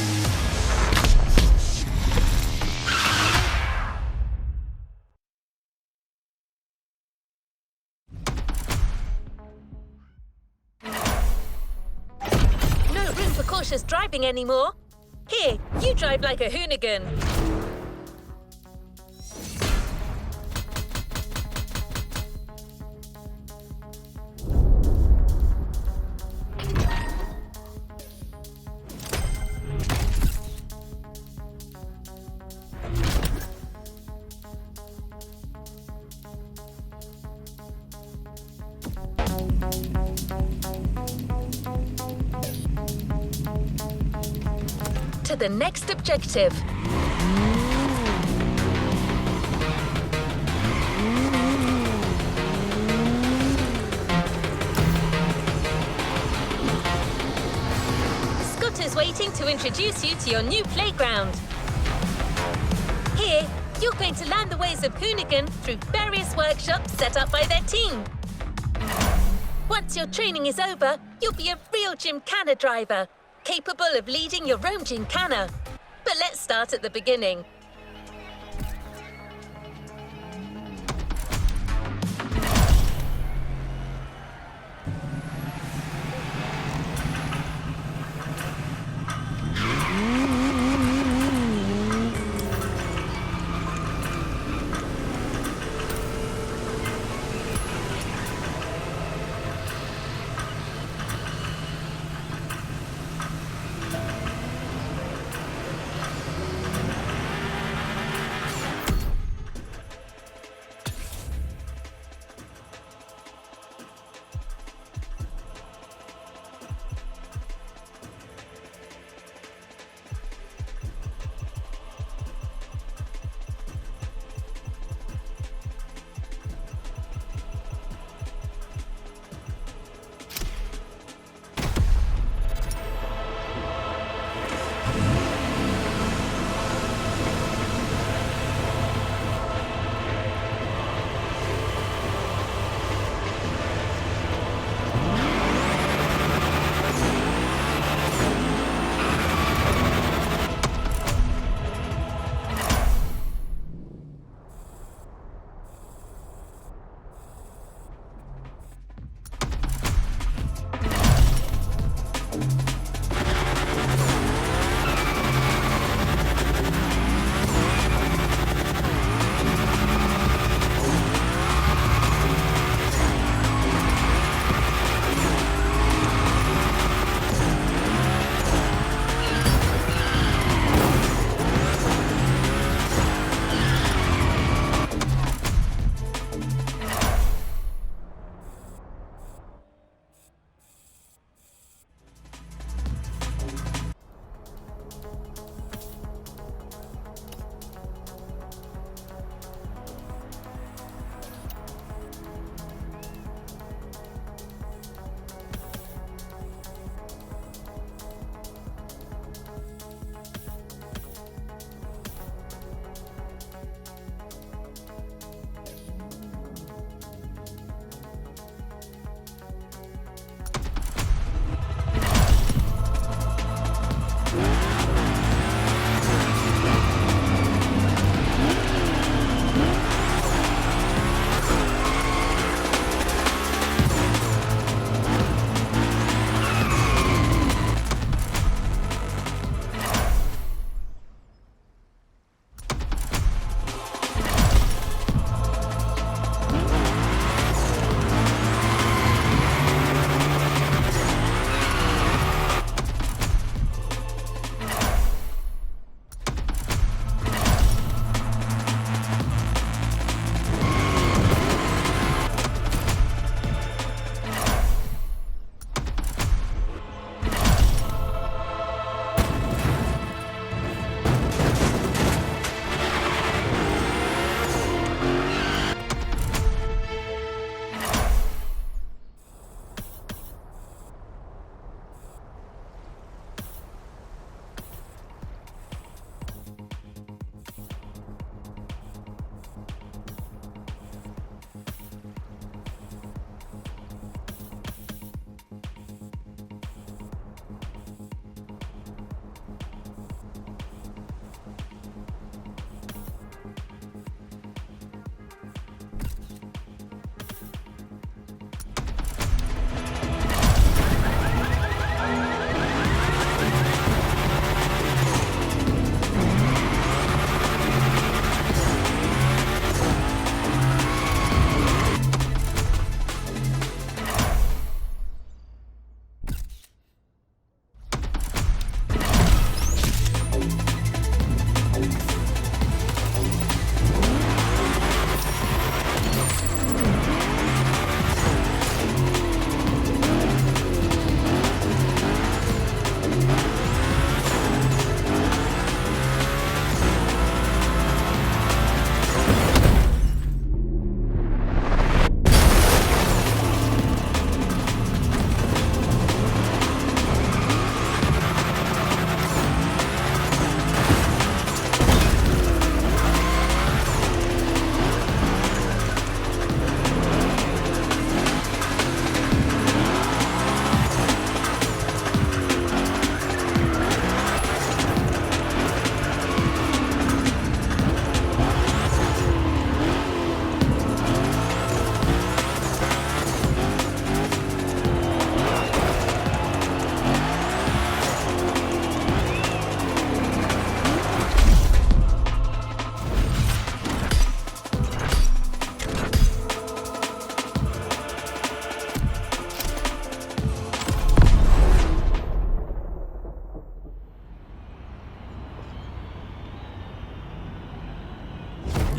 No room for cautious driving anymore. Here, you drive like a hoonigan. To the next objective. Scott is waiting to introduce you to your new playground. Here, you're going to learn the ways of Hoonigan through various workshops set up by their team. Once your training is over, you'll be a real Gymkhana driver, capable of leading your own Gymkhana. But let's start at the beginning.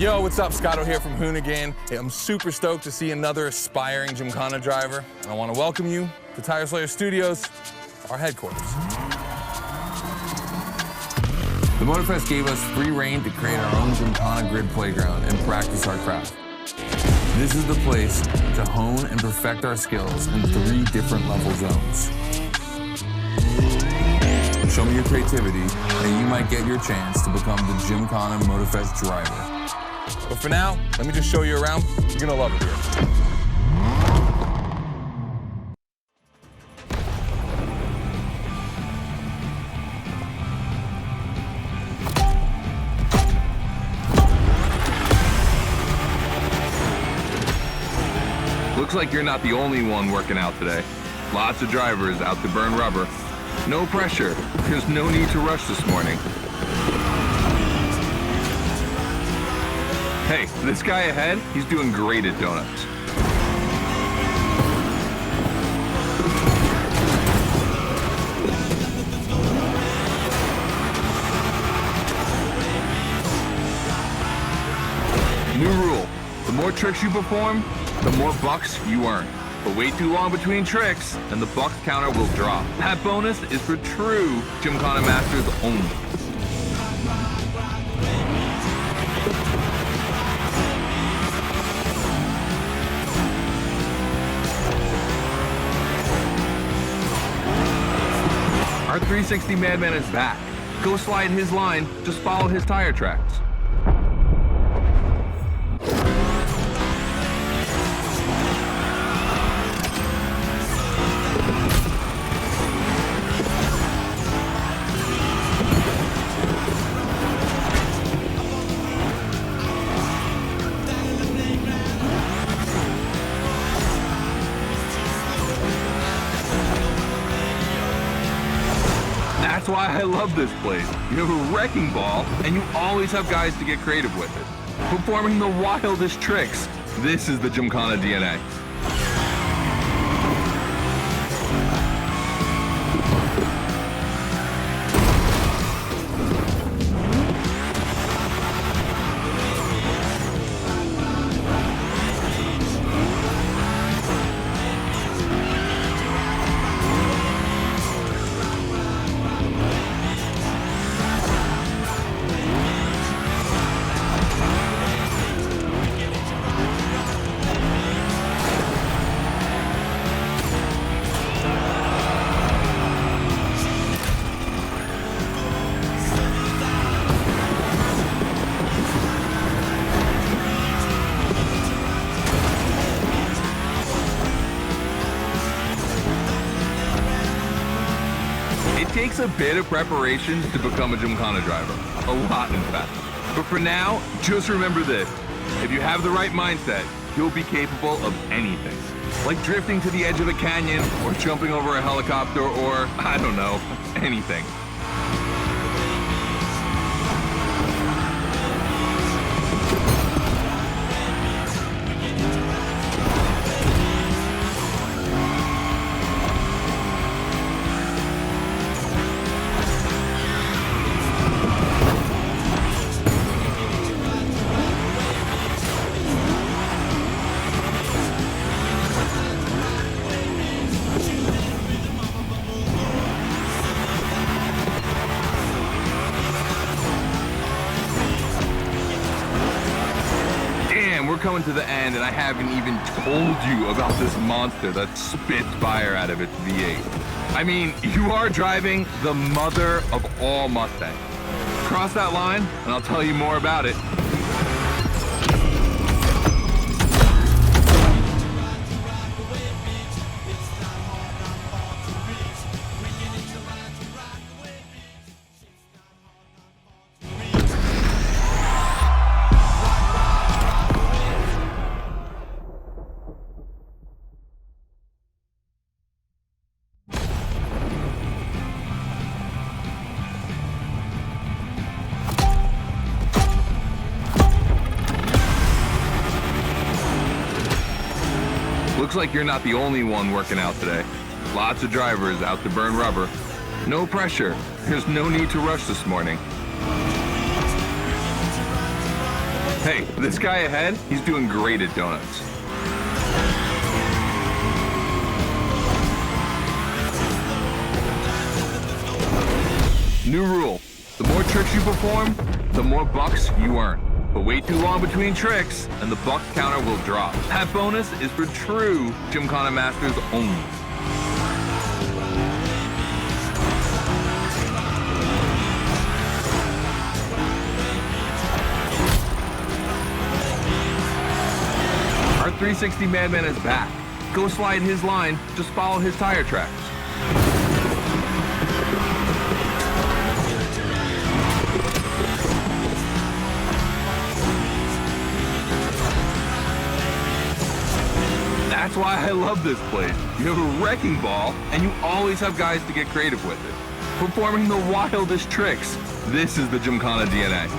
Yo, what's up? Scotto here from Hoonigan. I'm super stoked to see another aspiring Gymkhana driver. And I want to welcome you to Tire Slayer Studios, our headquarters. The Motorfest gave us free reign to create our own Gymkhana grid playground and practice our craft. This is the place to hone and perfect our skills in 3 different level zones. Show me your creativity, and you might get your chance to become the Gymkhana Motorfest driver. But for now, let me just show you around. You're gonna love it here. Looks like you're not the only one working out today. Lots of drivers out to burn rubber. No pressure. There's no need to rush this morning. Hey, this guy ahead, he's doing great at donuts. New rule, the more tricks you perform, the more bucks you earn. But wait too long between tricks, and the bucks counter will drop. That bonus is for true Gymkhana masters only. Our 360 Madman is back. Go slide his line, just follow his tire tracks. That's why I love this place. You have a wrecking ball, and you always have guys to get creative with it. Performing the wildest tricks. This is the Gymkhana DNA. It takes a bit of preparation to become a Gymkhana driver. A lot, in fact. But for now, just remember this. If you have the right mindset, you'll be capable of anything. Like drifting to the edge of a canyon, or jumping over a helicopter, or, I don't know, anything. We're coming to the end, and I haven't even told you about this monster that spits fire out of its V8. I mean, you are driving the mother of all Mustangs. Cross that line, and I'll tell you more about it. Looks like you're not the only one working out today. Lots of drivers out to burn rubber. No pressure. There's no need to rush this morning. Hey, this guy ahead, he's doing great at donuts. New rule, the more tricks you perform, the more bucks you earn. But wait too long between tricks, and the buck counter will drop. That bonus is for true Gymkhana Masters only. Our 360 Madman is back. Go slide his line, just follow his tire tracks. That's why I love this place. You have a wrecking ball, and you always have guys to get creative with it. Performing the wildest tricks. This is the Gymkhana DNA.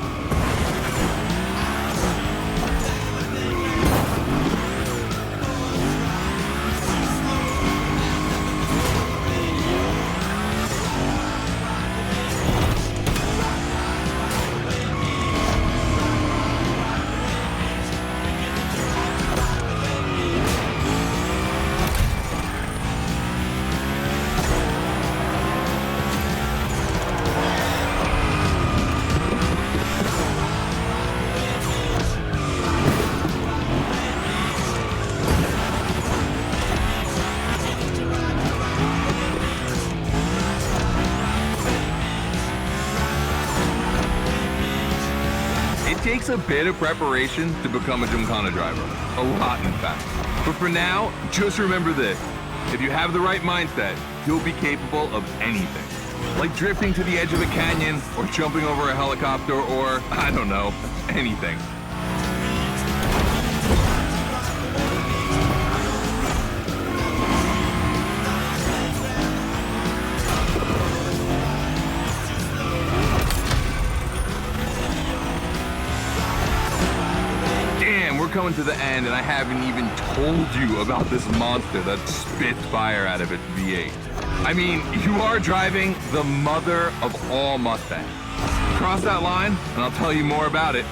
It takes a bit of preparation to become a Gymkhana driver. A lot, in fact. But for now, just remember this. If you have the right mindset, you'll be capable of anything. Like drifting to the edge of a canyon, or jumping over a helicopter, or, I don't know, anything. We're coming to the end, and I haven't even told you about this monster that spits fire out of its V8. I mean, you are driving the mother of all Mustangs. Cross that line, and I'll tell you more about it.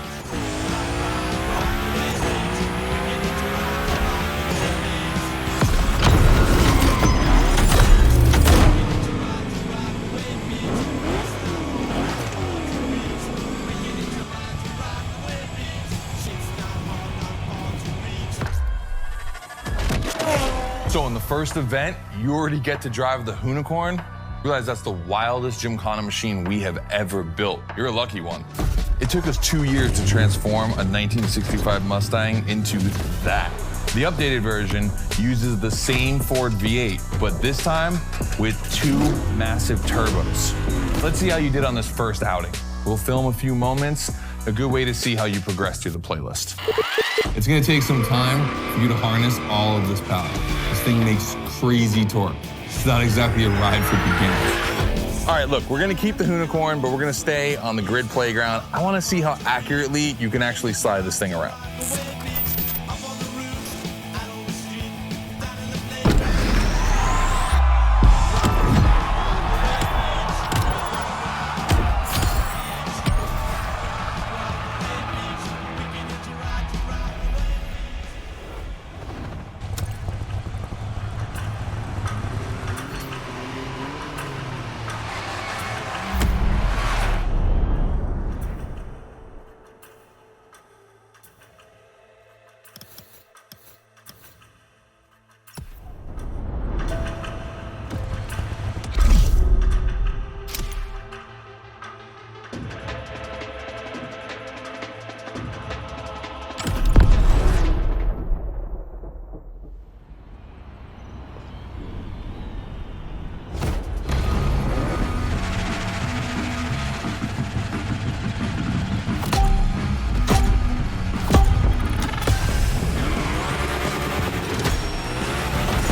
So in the first event, you already get to drive the Hoonicorn. Realize that's the wildest Gymkhana machine we have ever built. You're a lucky one. It took us 2 years to transform a 1965 Mustang into that. The updated version uses the same Ford V8, but this time with 2 massive turbos. Let's see how you did on this first outing. We'll film a few moments, a good way to see how you progress through the playlist. It's gonna take some time for you to harness all of this power. This thing makes crazy torque. It's not exactly a ride for beginners. All right, look, we're gonna keep the Hoonicorn, but we're gonna stay on the grid playground. I wanna see how accurately you can actually slide this thing around.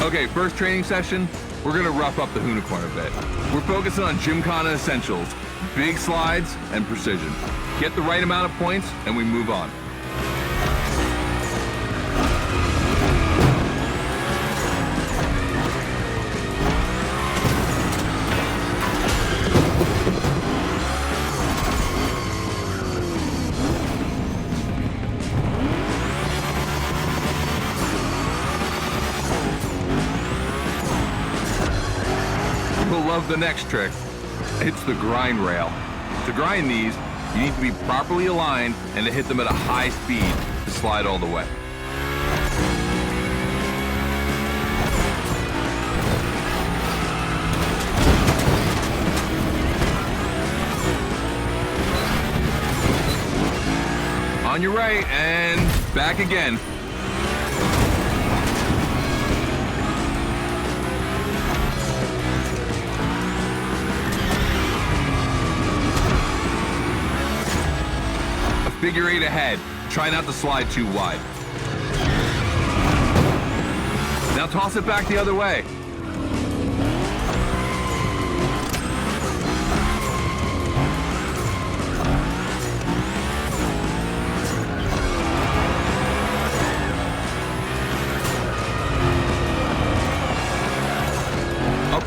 Okay, first training session, we're gonna rough up the Hoonicorn a bit. We're focusing on Gymkhana essentials, big slides, and precision. Get the right amount of points, and we move on. You'll love the next trick. It's the grind rail. To grind these, you need to be properly aligned and to hit them at a high speed to slide all the way. On your right, and back again. A figure eight ahead. Try not to slide too wide. Now toss it back the other way.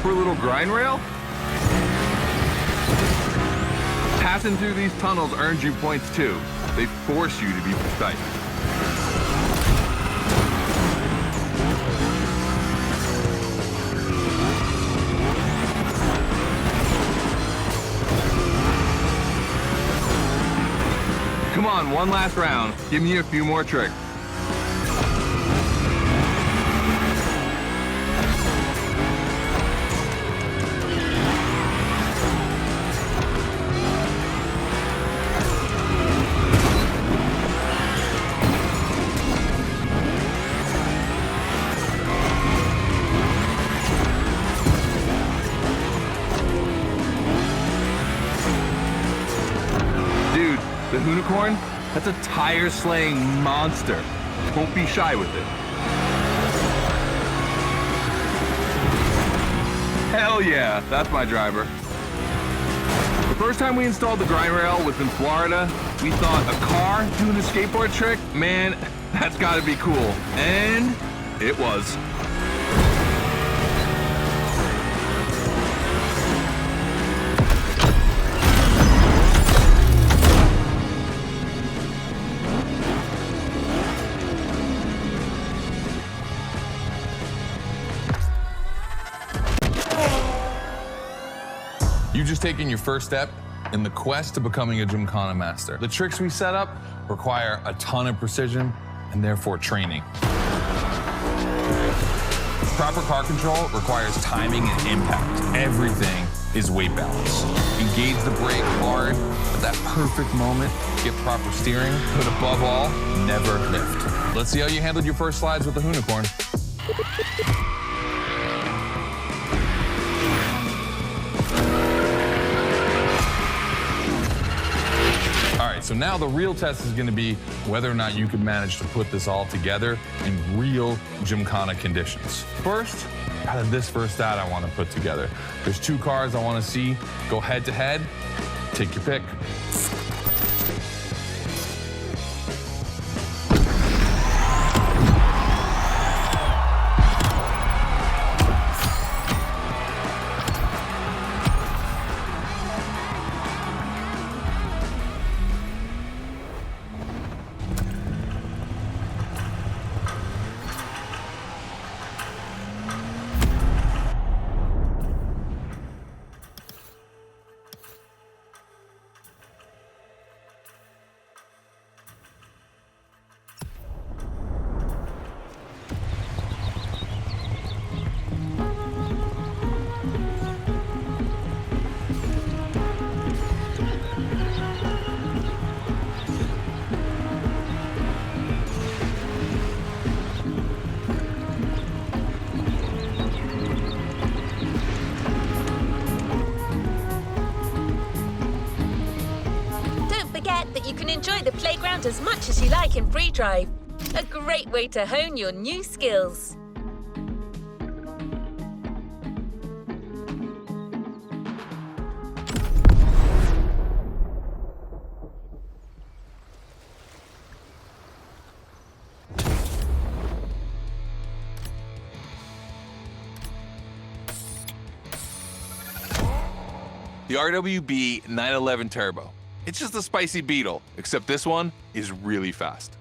For a little grind rail? Passing through these tunnels earns you points too. They force you to be precise. Come on, one last round. Give me a few more tricks. The unicorn? That's a tire-slaying monster. Don't be shy with it. Hell yeah, that's my driver. The first time we installed the grind rail was in Florida. We thought a car doing a skateboard trick? Man, that's gotta be cool. And it was. You've just taken your first step in the quest to becoming a Gymkhana master. The tricks we set up require a ton of precision and therefore training. Proper car control requires timing and impact. Everything is weight balance. Engage the brake hard at that perfect moment, get proper steering, but above all, never lift. Let's see how you handled your first slides with the unicorn. So now the real test is going to be whether or not you can manage to put this all together in real Gymkhana conditions. First, out of this first stat I want to put together. There's two cars I want to see go head to head. Take your pick. That you can enjoy the playground as much as you like in free drive. A great way to hone your new skills. The RWB 911 Turbo. It's just a spicy Beetle, except this one is really fast.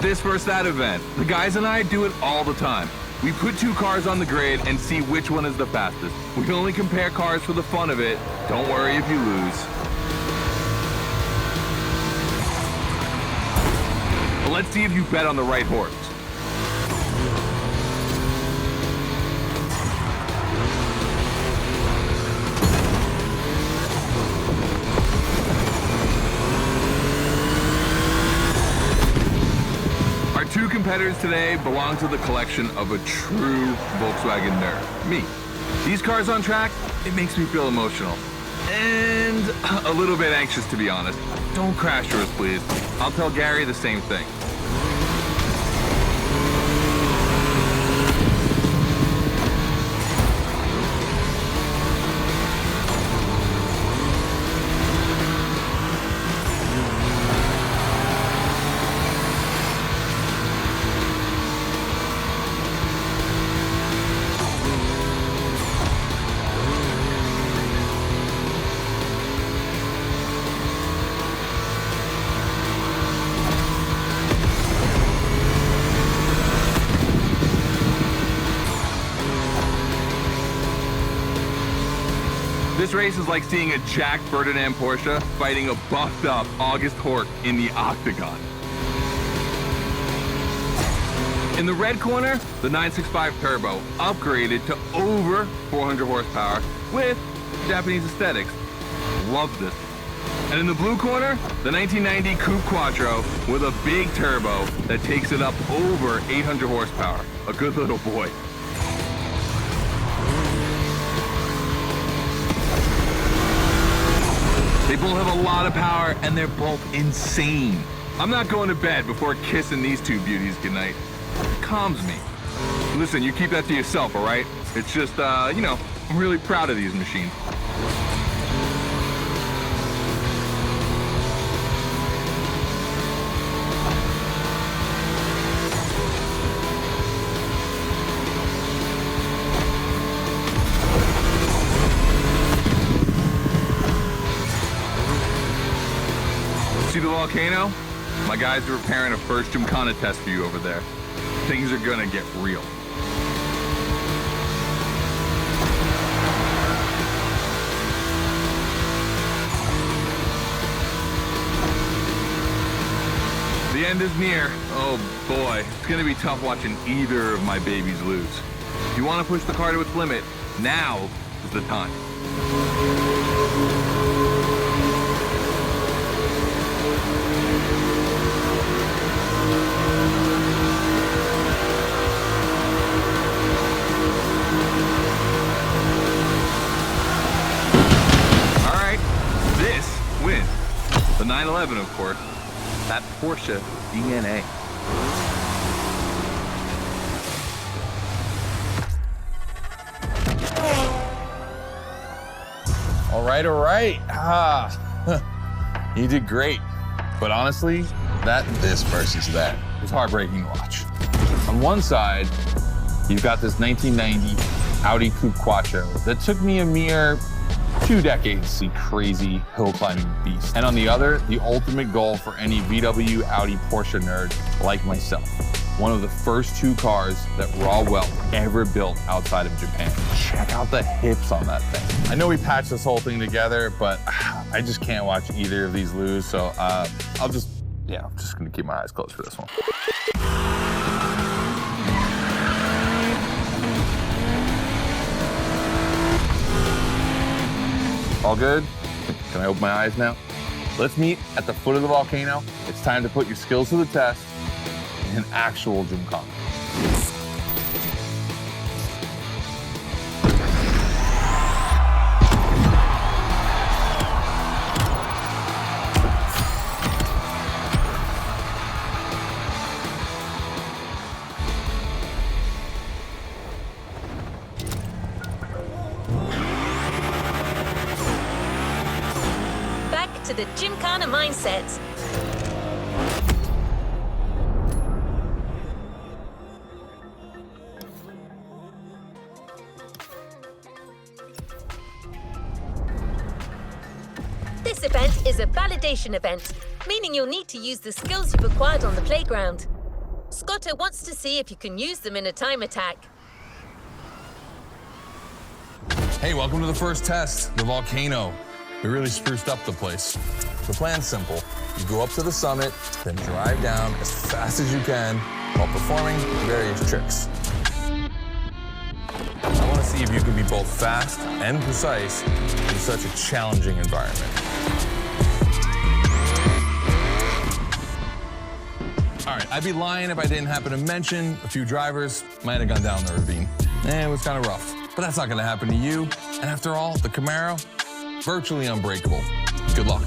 this versus that event. The guys and I do it all the time. We put two cars on the grid and see which one is the fastest. We only compare cars for the fun of it. Don't worry if you lose. But let's see if you bet on the right horse. Our two competitors today belong to the collection of a true Volkswagen nerd, me. These cars on track, it makes me feel emotional. And a little bit anxious, to be honest. Don't crash yours, please. I'll tell Gary the same thing. This race is like seeing a Jack Ferdinand Porsche fighting a buffed up August Hork in the octagon. In the red corner, the 965 Turbo, upgraded to over 400 horsepower with Japanese aesthetics. Love this. And in the blue corner, the 1990 Coupe Quattro with a big turbo that takes it up over 800 horsepower. A good little boy. They both have a lot of power, and they're both insane. I'm not going to bed before kissing these two beauties goodnight. It calms me. Listen, you keep that to yourself, all right? It's just, you know, I'm really proud of these machines. See the volcano? My guys are preparing a first Gymkhana test for you over there. Things are gonna get real. The end is near. Oh boy, it's gonna be tough watching either of my babies lose. If you wanna push the car to its limit, now is the time. Win. The 911, of course. That Porsche DNA. All right. You did great. But honestly, this versus that was heartbreaking to watch. On one side, you've got this 1990 Audi Coupe Quattro that took me a mere 2 decades to see crazy hill climbing beast. And on the other, the ultimate goal for any VW, Audi, Porsche nerd like myself. One of the first 2 cars that Raw Welt ever built outside of Japan. Check out the hips on that thing. I know we patched this whole thing together, but I just can't watch either of these lose. So I'm just gonna keep my eyes closed for this one. All good? Can I open my eyes now? Let's meet at the foot of the volcano. It's time to put your skills to the test in an actual Gymkhana. To the Gymkhana mindset. This event is a validation event, meaning you'll need to use the skills you've acquired on the playground. Scotto wants to see if you can use them in a time attack. Hey, welcome to the first test, the volcano. We really spruced up the place. The plan's simple. You go up to the summit, then drive down as fast as you can while performing various tricks. I want to see if you can be both fast and precise in such a challenging environment. All right, I'd be lying if I didn't happen to mention a few drivers might have gone down the ravine. It was kind of rough, but that's not going to happen to you. And after all, the Camaro, virtually unbreakable. Good luck.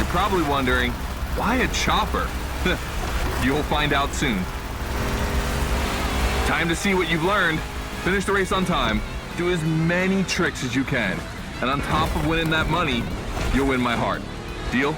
Probably wondering, why a chopper? You'll find out soon. Time to see what you've learned. Finish the race on time, do as many tricks as you can, and on top of winning that money, you'll win my heart. Deal?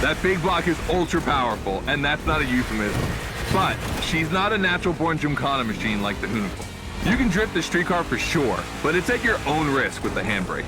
That big block is ultra powerful, and that's not a euphemism. But she's not a natural-born Gymkhana machine like the Hoonicle. You can drift the streetcar for sure, but it's at your own risk with the handbrake.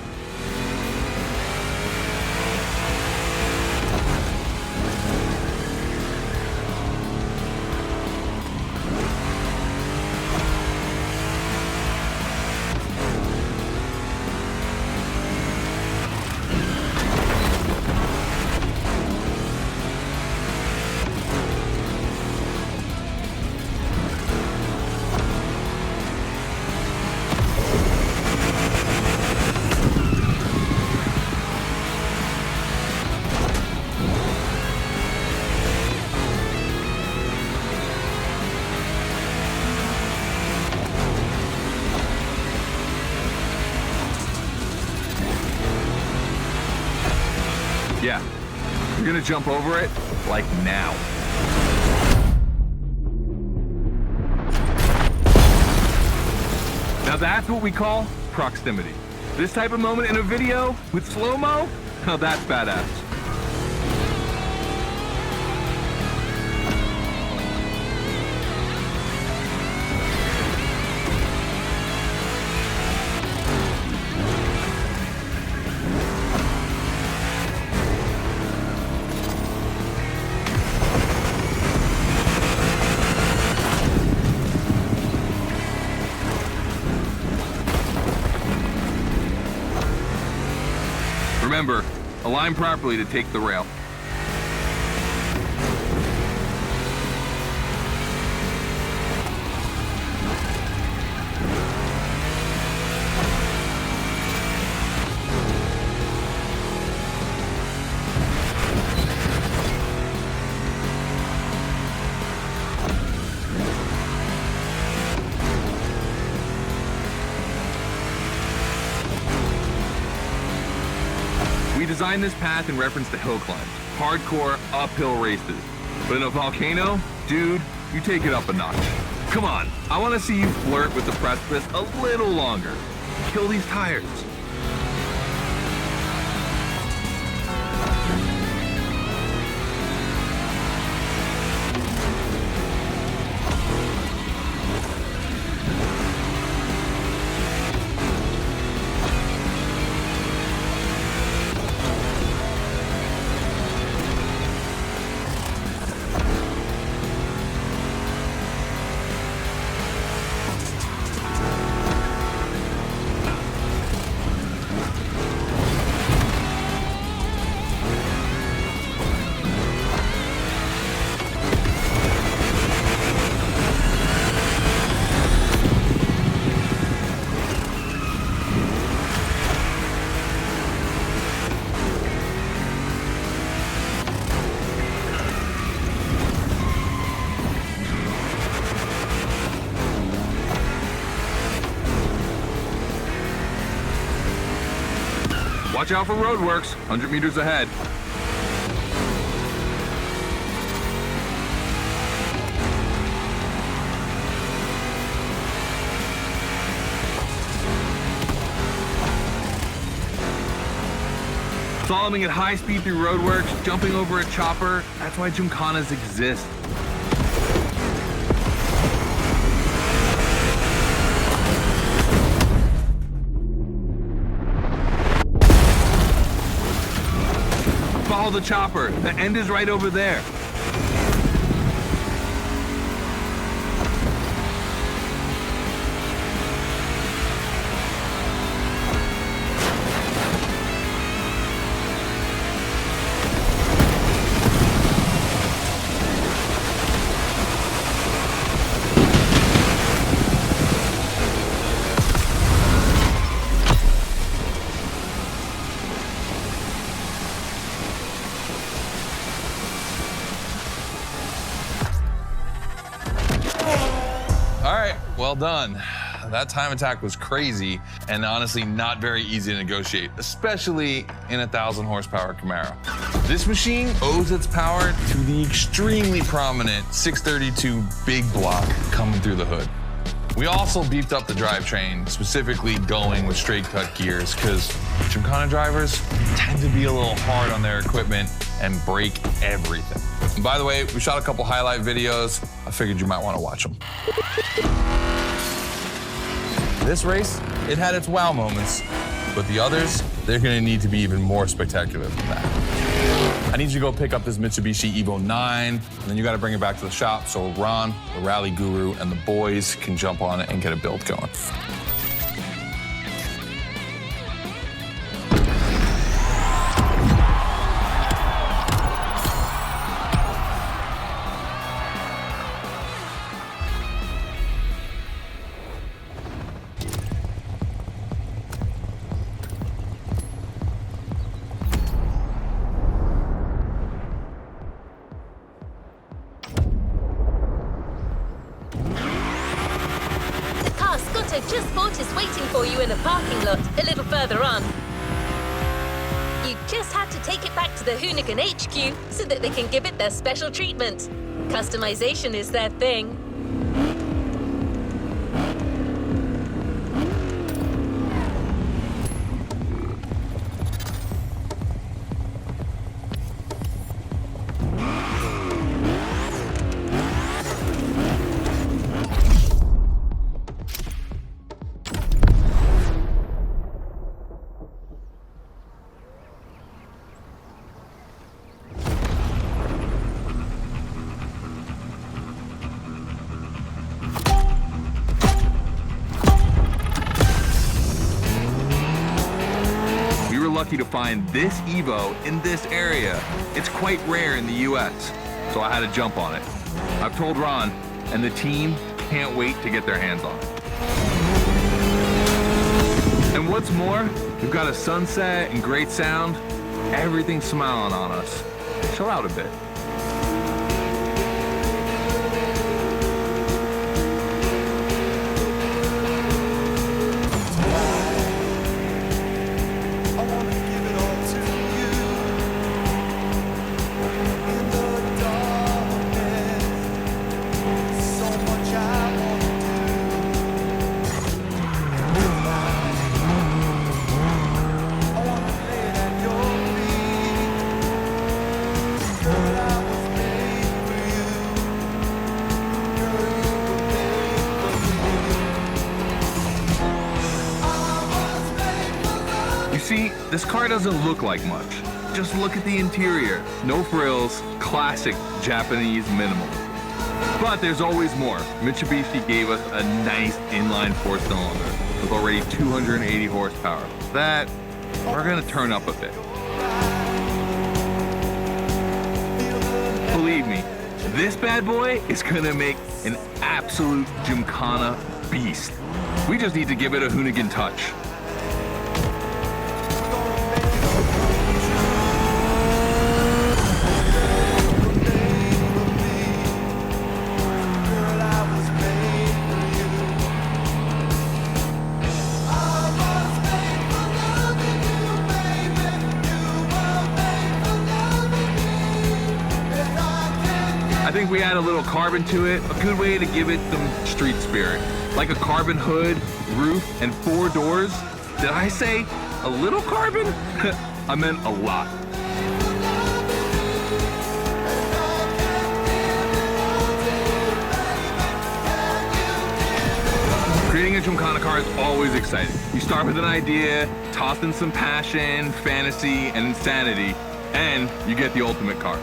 Yeah, you're gonna jump over it, like now. Now that's what we call proximity. This type of moment in a video with slow-mo, now that's badass. Remember, align properly to take the rail. We designed this path in reference to hill climbs, hardcore uphill races. But in a volcano, dude, you take it up a notch. Come on, I want to see you flirt with the precipice a little longer. Kill these tires. Watch out for roadworks, 100 meters ahead. Slaloming at high speed through roadworks, jumping over a chopper, that's why Gymkhanas exist. Follow the chopper, the end is right over there. Well done. That time attack was crazy and honestly not very easy to negotiate, especially in a 1,000 horsepower Camaro. This machine owes its power to the extremely prominent 632 big block coming through the hood. We also beefed up the drivetrain, specifically going with straight cut gears, because Gymkhana drivers tend to be a little hard on their equipment and break everything. And by the way, we shot a couple highlight videos. I figured you might want to watch them. This race, it had its wow moments, but the others, they're gonna need to be even more spectacular than that. I need you to go pick up this Mitsubishi Evo 9, and then you gotta bring it back to the shop so Ron, the rally guru, and the boys can jump on it and get a build going. Just Sport is waiting for you in a parking lot a little further on. You just had to take it back to the Hoonigan HQ so that they can give it their special treatment. Customization is their thing. Lucky to find this Evo in this area. It's quite rare in the US, so I had to jump on it. I've told Ron, and the team can't wait to get their hands on it. And what's more, we've got a sunset and great sound. Everything's smiling on us. Chill out a bit. See, this car doesn't look like much. Just look at the interior. No frills, classic Japanese minimal. But there's always more. Mitsubishi gave us a nice inline 4-cylinder with already 280 horsepower. That, we're gonna turn up a bit. Believe me, this bad boy is gonna make an absolute Gymkhana beast. We just need to give it a Hoonigan touch. think we add a little carbon to it, a good way to give it some street spirit. Like a carbon hood, roof, and 4 doors. Did I say a little carbon? I meant a lot. Creating a Gymkhana car is always exciting. You start with an idea, toss in some passion, fantasy, and insanity, and you get the ultimate car.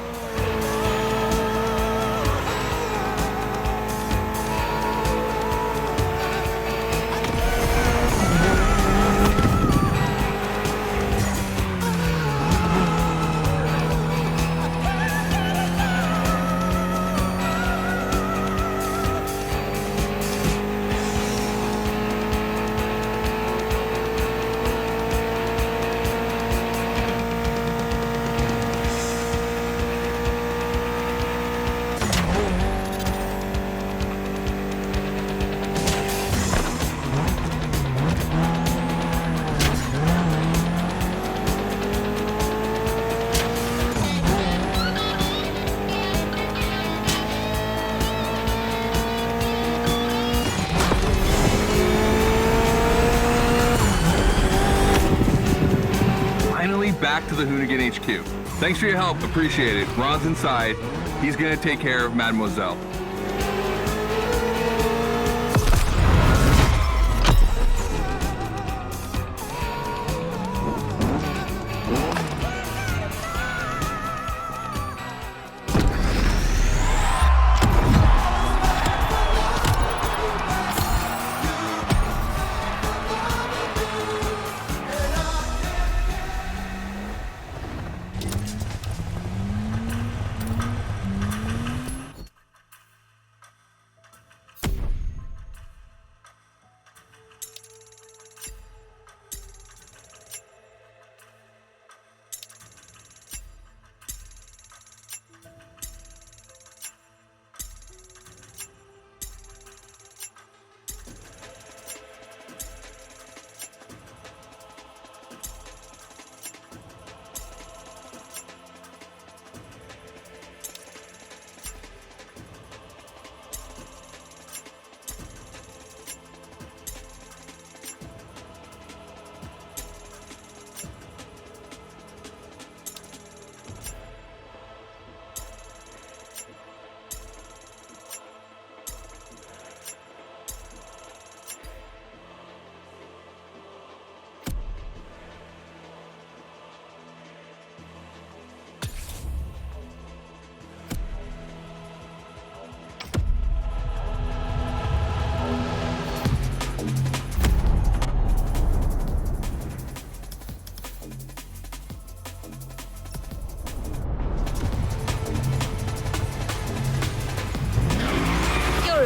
Back to the Hoonigan HQ. Thanks for your help, appreciate it. Ron's inside. He's gonna take care of Mademoiselle.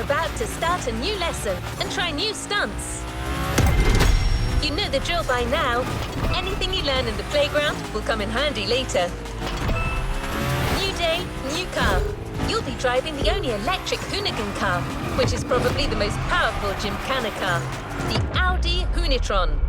About to start a new lesson and try new stunts. You know the drill by now. Anything you learn in the playground will come in handy later. New day, new car. You'll be driving the only electric Hoonigan car, which is probably the most powerful Gymkhana car, the Audi Hoonitron.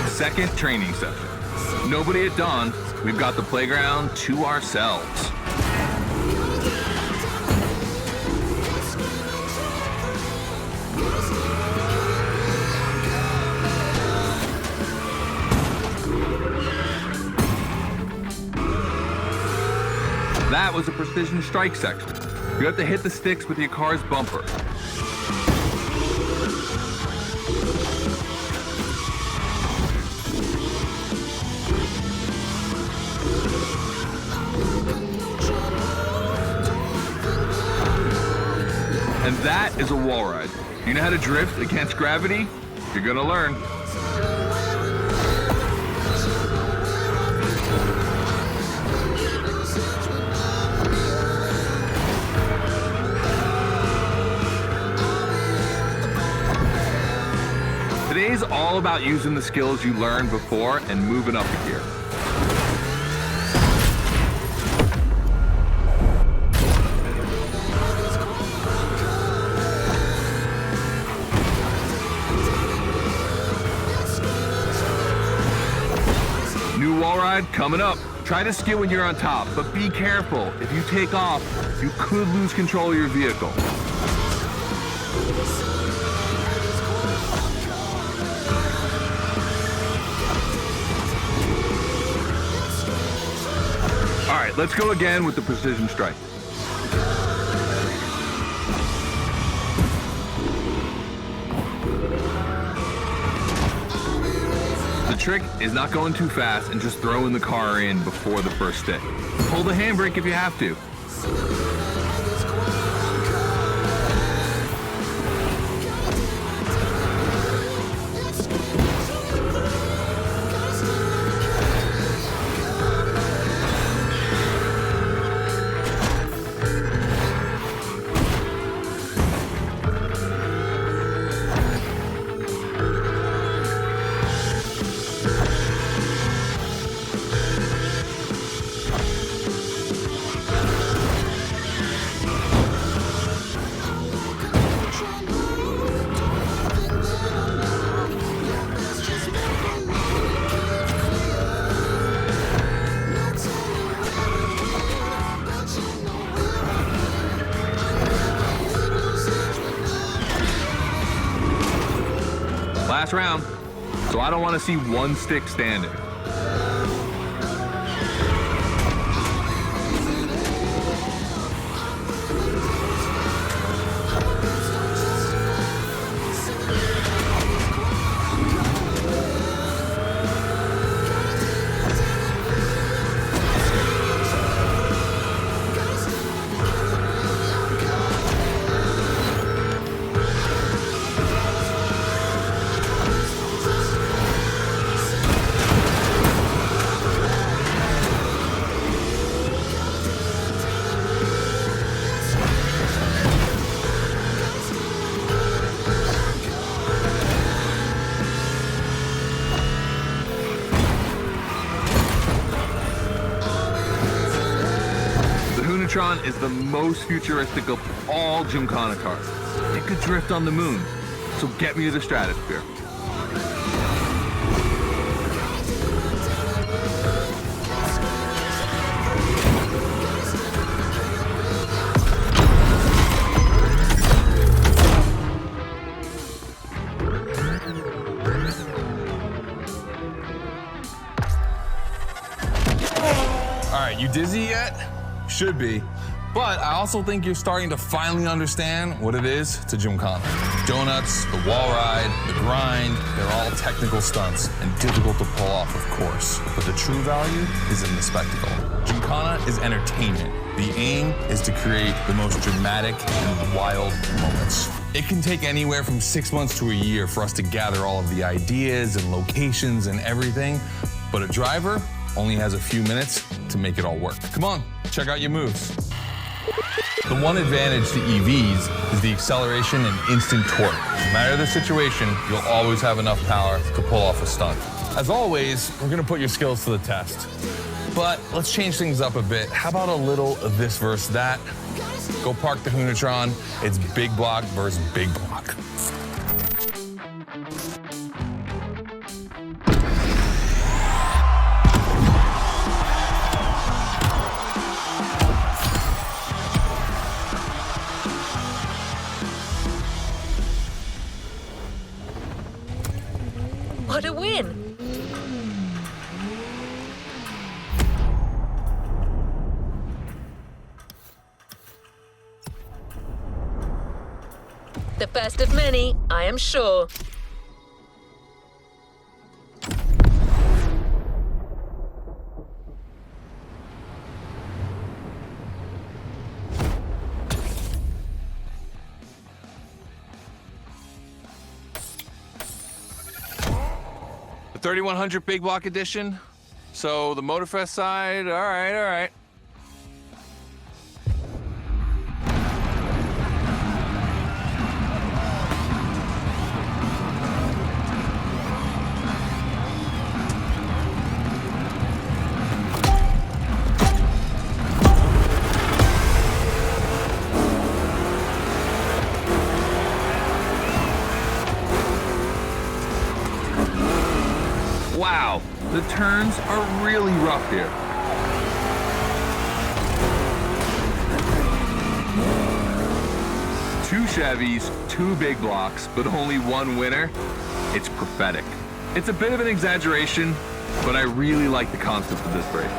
Second training session. Nobody at dawn. We've got the playground to ourselves. That was a precision strike section. You have to hit the sticks with your car's bumper. And that is a wall ride. You know how to drift against gravity? You're gonna learn. Today's all about using the skills you learned before and moving up a gear. New wall ride coming up. Try to skid when you're on top, but be careful. If you take off, you could lose control of your vehicle. All right, let's go again with the precision strike. The trick is not going too fast and just throwing the car in before the first stick. Pull the handbrake if you have to. Last round, so I don't want to see one stick standing. Is the most futuristic of all Gymkhana cars. It could drift on the moon, so get me to the stratosphere. All right, you dizzy yet? Should be. But I also think you're starting to finally understand what it is to Gymkhana. Donuts, the wall ride, the grind, they're all technical stunts and difficult to pull off, of course. But the true value is in the spectacle. Gymkhana is entertainment. The aim is to create the most dramatic and wild moments. It can take anywhere from 6 months to a year for us to gather all of the ideas and locations and everything, but a driver only has a few minutes to make it all work. Come on, check out your moves. The one advantage to EVs is the acceleration and instant torque. No matter the situation, you'll always have enough power to pull off a stunt. As always, we're gonna put your skills to the test. But let's change things up a bit. How about a little of this versus that? Go park the Hunatron. It's big block versus big block. What a win! The first of many, I am sure. The 3100 big block edition. So the Motorfest side, all right. Wow, the turns are really rough here. Two Chevys, two big blocks, but only one winner. It's prophetic. It's a bit of an exaggeration, but I really like the concept of this break.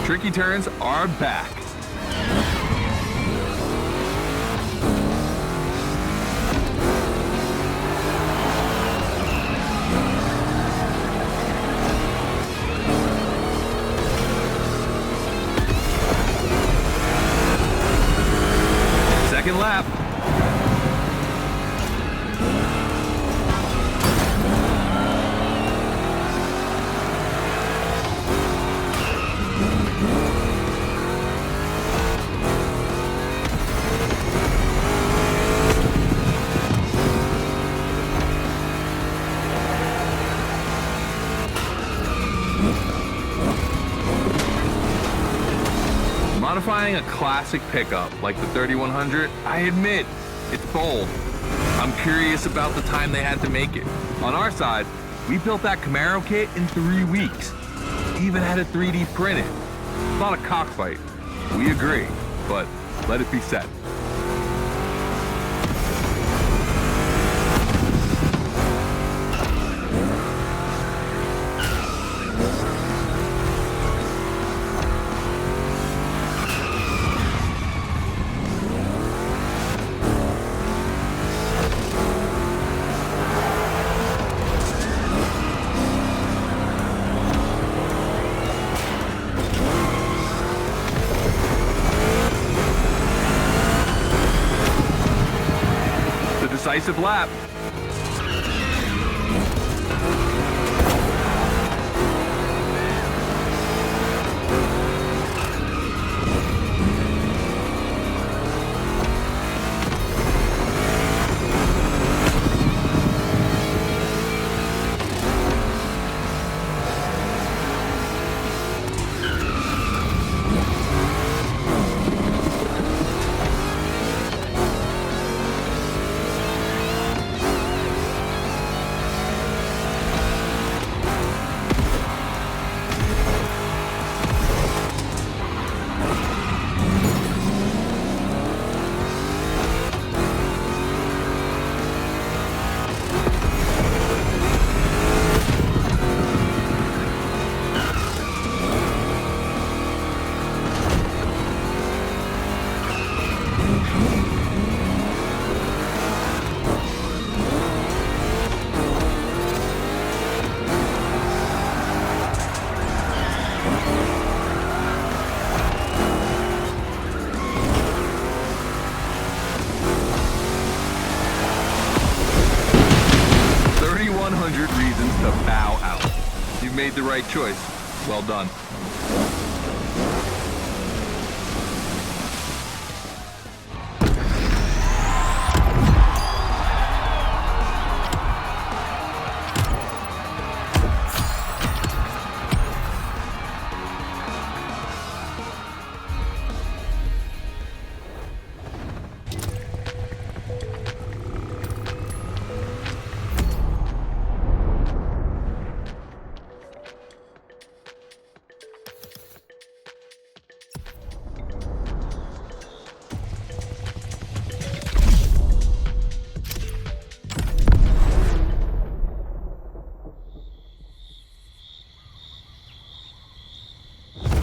Tricky turns are back. Second lap. Modifying a classic pickup like the 3100, I admit, it's bold. I'm curious about the time they had to make it. On our side, we built that Camaro kit in 3 weeks. Even had it 3D printed. It's not a cockfight. We agree, but let it be said. Decisive lap. Reasons to bow out. You've made the right choice. Well done.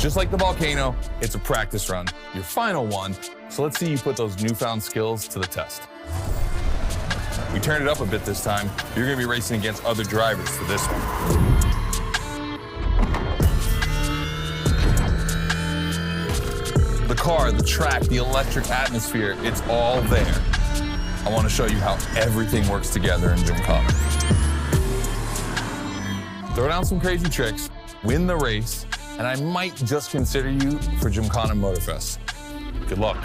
Just like the volcano, it's a practice run, your final one, so let's see you put those newfound skills to the test. We turned it up a bit this time. You're gonna be racing against other drivers for this one. The car, the track, the electric atmosphere, it's all there. I want to show you how everything works together in Gymkhana. Throw down some crazy tricks, win the race, and I might just consider you for Gymkhana Motorfest. Good luck.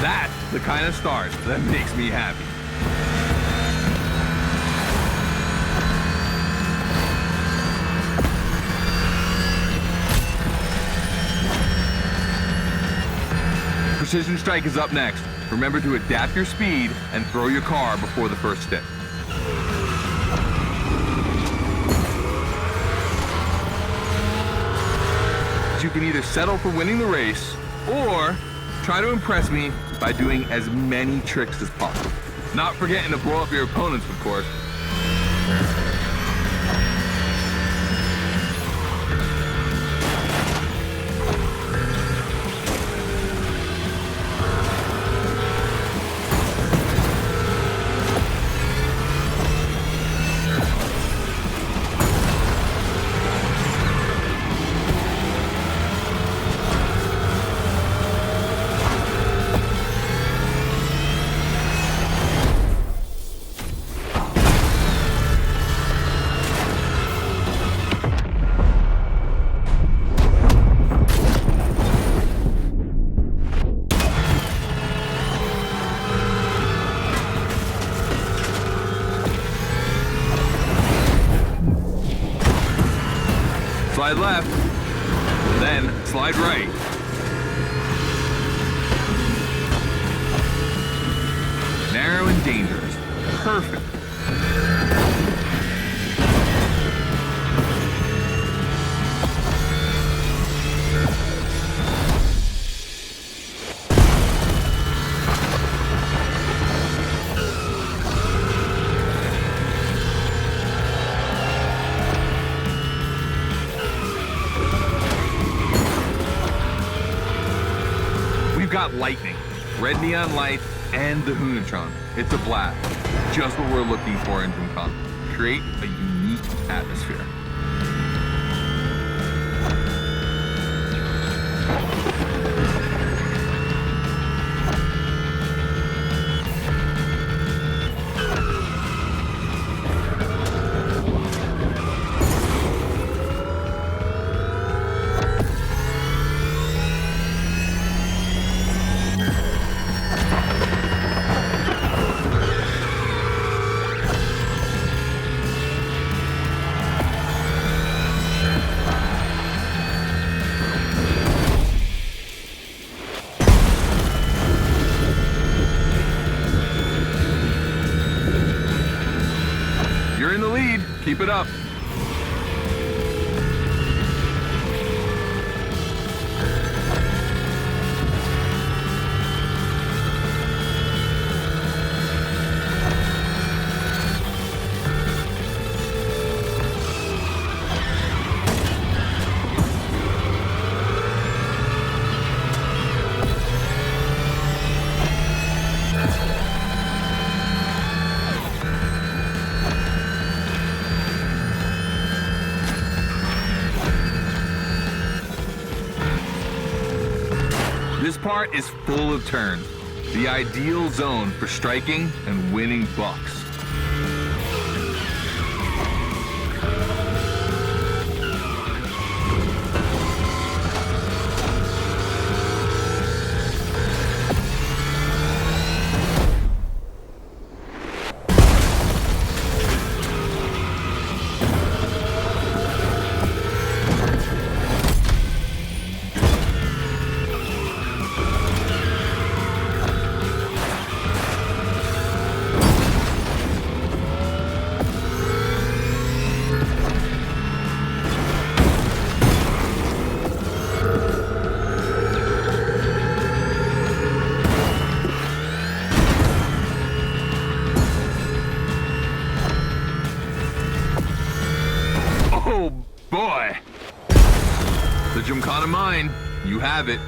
That's the kind of start that makes me happy. Precision Strike is up next. Remember to adapt your speed and throw your car before the first stick. You can either settle for winning the race or try to impress me by doing as many tricks as possible. Not forgetting to blow up your opponents, of course. Slide left, then slide right. Narrow and dangerous. Perfect. We've got lightning, red neon lights, and the Hunatron. It's a blast. Just what we're looking for in Gymkhana. Create a unique atmosphere. You're in the lead. Keep it up. This part is full of turns, the ideal zone for striking and winning bucks. The Gymkhana mine, you have it.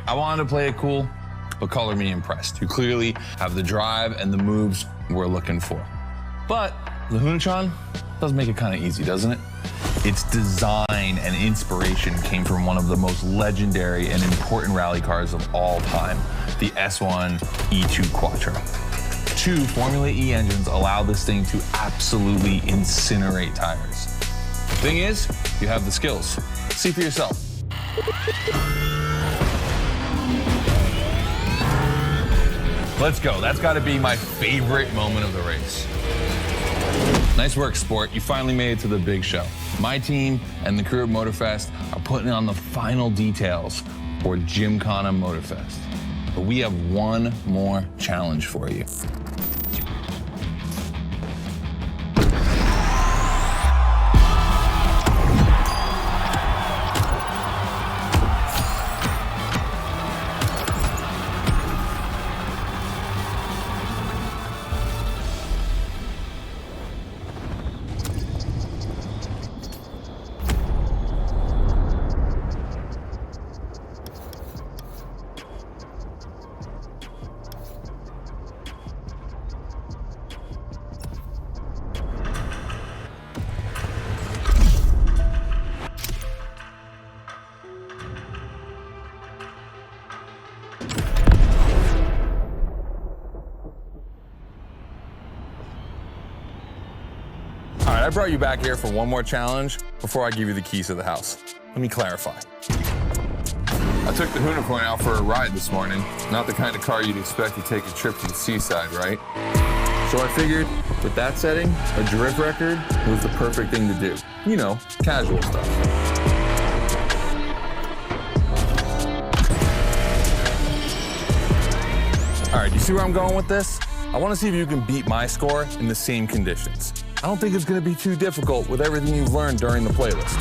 I wanted to play it cool, but color me impressed. You clearly have the drive and the moves we're looking for. But the Hunatron does make it kind of easy, doesn't it? Its design and inspiration came from one of the most legendary and important rally cars of all time, the S1 E2 Quattro. 2 Formula E engines allow this thing to absolutely incinerate tires. The thing is, you have the skills. See for yourself. Let's go. That's got to be my favorite moment of the race. Nice work, sport. You finally made it to the big show. My team and the crew at Motorfest are putting on the final details for Gymkhana Motorfest. But we have one more challenge for you. I brought you back here for one more challenge before I give you the keys to the house. Let me clarify. I took the Unicorn out for a ride this morning. Not the kind of car you'd expect to take a trip to the seaside, right? So I figured with that setting, a drift record was the perfect thing to do. You know, casual stuff. All right, you see where I'm going with this? I want to see if you can beat my score in the same conditions. I don't think it's going to be too difficult with everything you've learned during the playlist.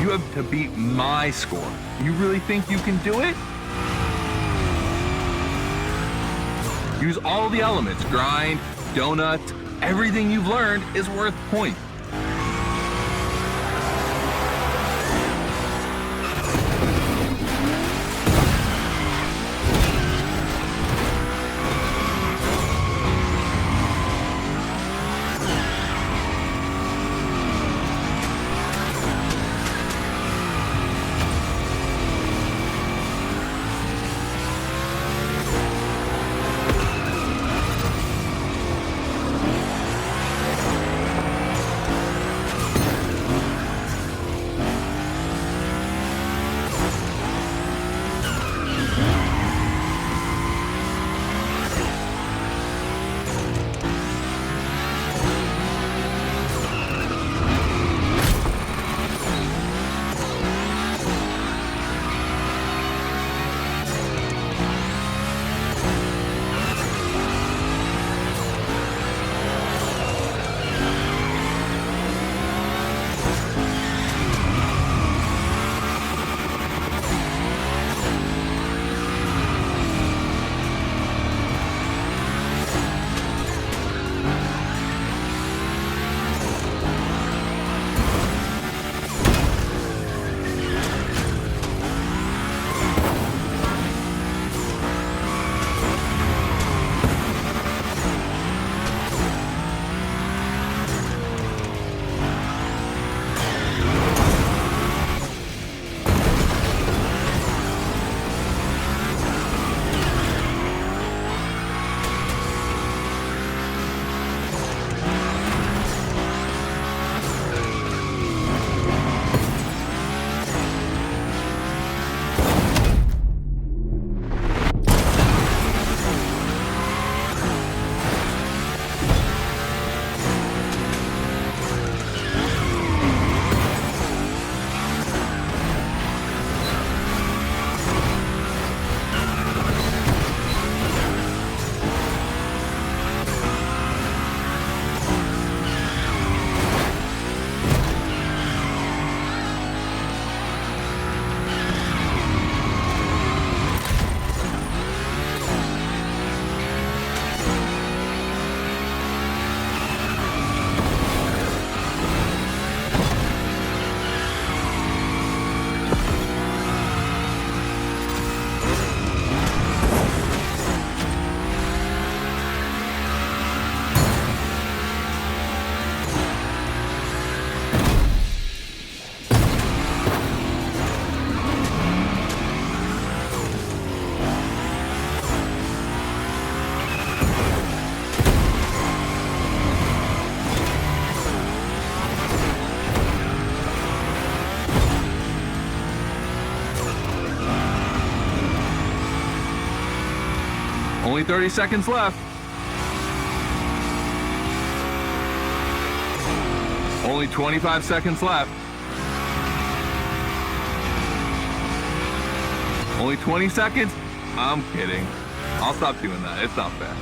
You have to beat my score. You really think you can do it? Use all the elements, grind, donut, everything you've learned is worth points. Only 30 seconds left. Only 25 seconds left. Only 20 seconds? I'm kidding. I'll stop doing that. It's not fair.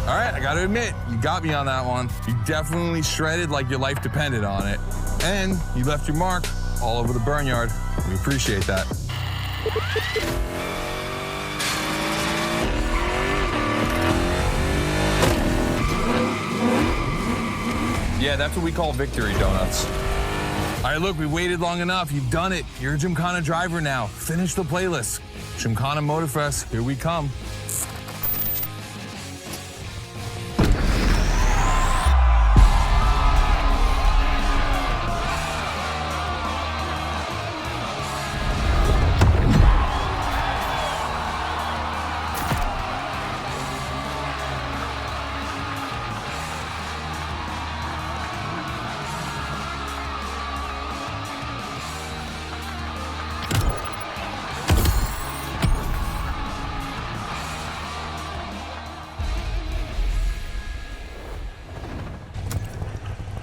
All right, I gotta admit, you got me on that one. You definitely shredded like your life depended on it. And you left your mark all over the burnyard. We appreciate that. Yeah, that's what we call victory donuts. All right, look, we waited long enough. You've done it. You're a Gymkhana driver now. Finish the playlist. Gymkhana Motorfest, here we come.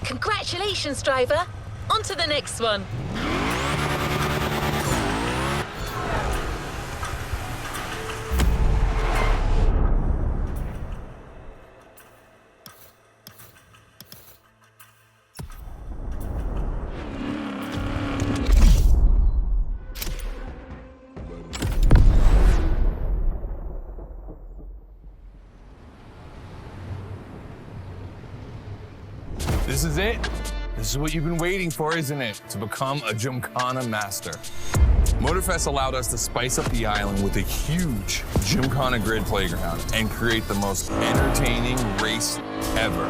Congratulations, driver. On to the next one. This is it. This is what you've been waiting for, isn't it? To become a Gymkhana master. Motorfest allowed us to spice up the island with a huge Gymkhana grid playground and create the most entertaining race ever,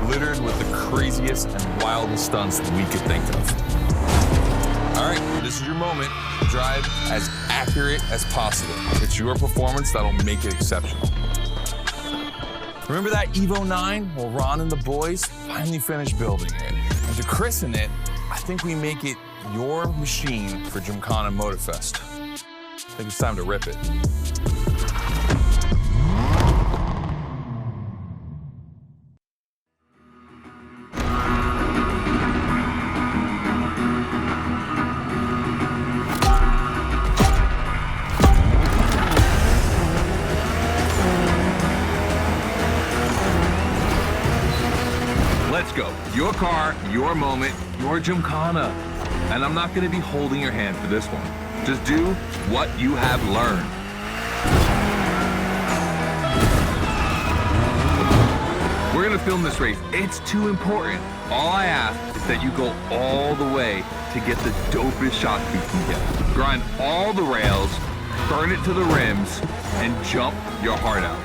littered with the craziest and wildest stunts that we could think of. All right, this is your moment. Drive as accurate as possible. It's your performance that'll make it exceptional. Remember that Evo 9? Well, Ron and the boys finally finished building it. And to christen it, I think we make it your machine for Gymkhana Motorfest. I think it's time to rip it. Let's go. Your car, your moment, your Gymkhana. And I'm not gonna be holding your hand for this one. Just do what you have learned. We're gonna film this race. It's too important. All I ask is that you go all the way to get the dopest shots you can get. Grind all the rails, burn it to the rims, and jump your heart out.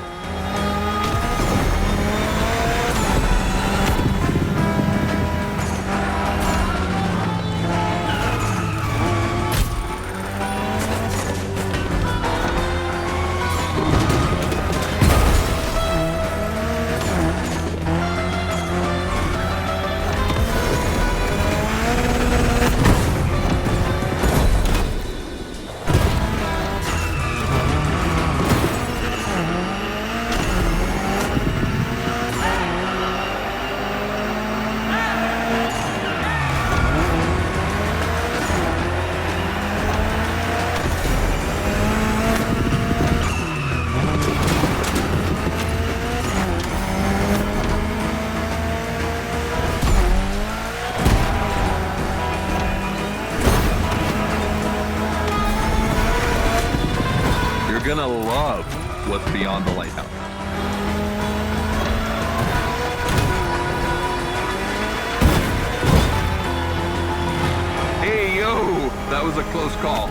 You're gonna love what's beyond the lighthouse. Hey, yo, that was a close call.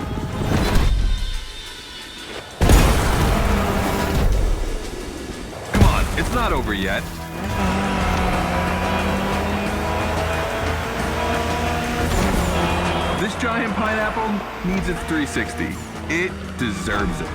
Come on, it's not over yet. pineapple needs its 360. It deserves it.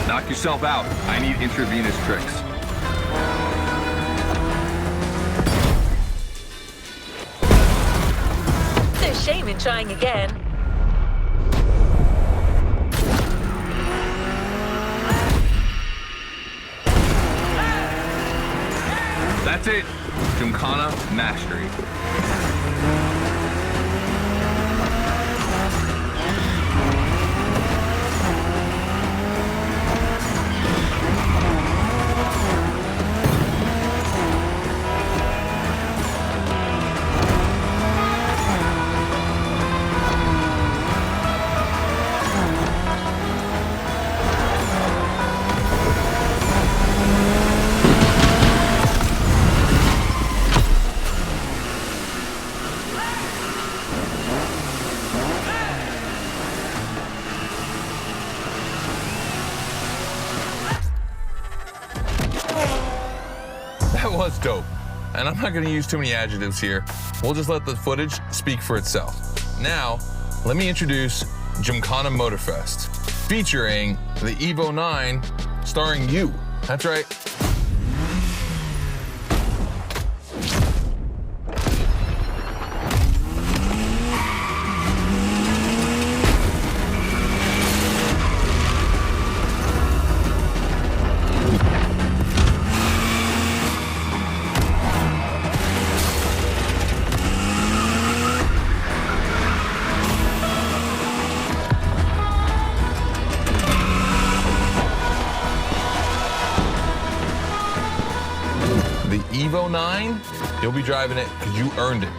Knock yourself out. I need intravenous tricks. No shame in trying again. That's it. Gymkhana mastery. That was dope. And I'm not going to use too many adjectives here. We'll just let the footage speak for itself. Now, let me introduce Gymkhana Motorfest, featuring the Evo 9, starring you. That's right. The Evo 9, you'll be driving it because you earned it.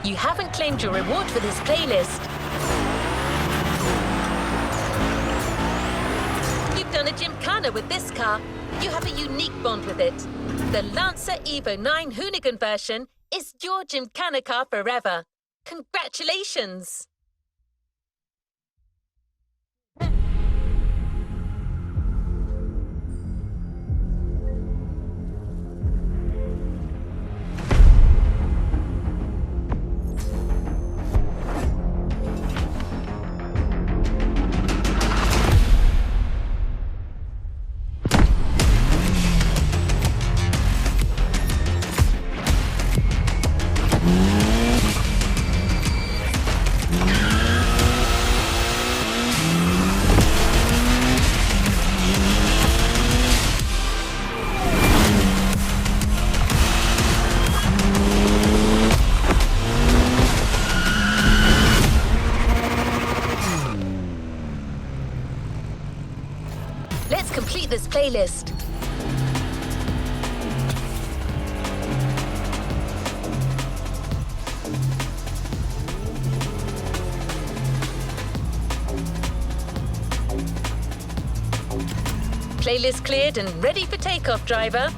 You haven't claimed your reward for this playlist. You've done a Gymkhana with this car. You have a unique bond with it. The Lancer Evo 9 Hoonigan version is your Gymkhana car forever. Congratulations! Let's complete this playlist. Playlist cleared and ready for takeoff, driver.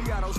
Giados,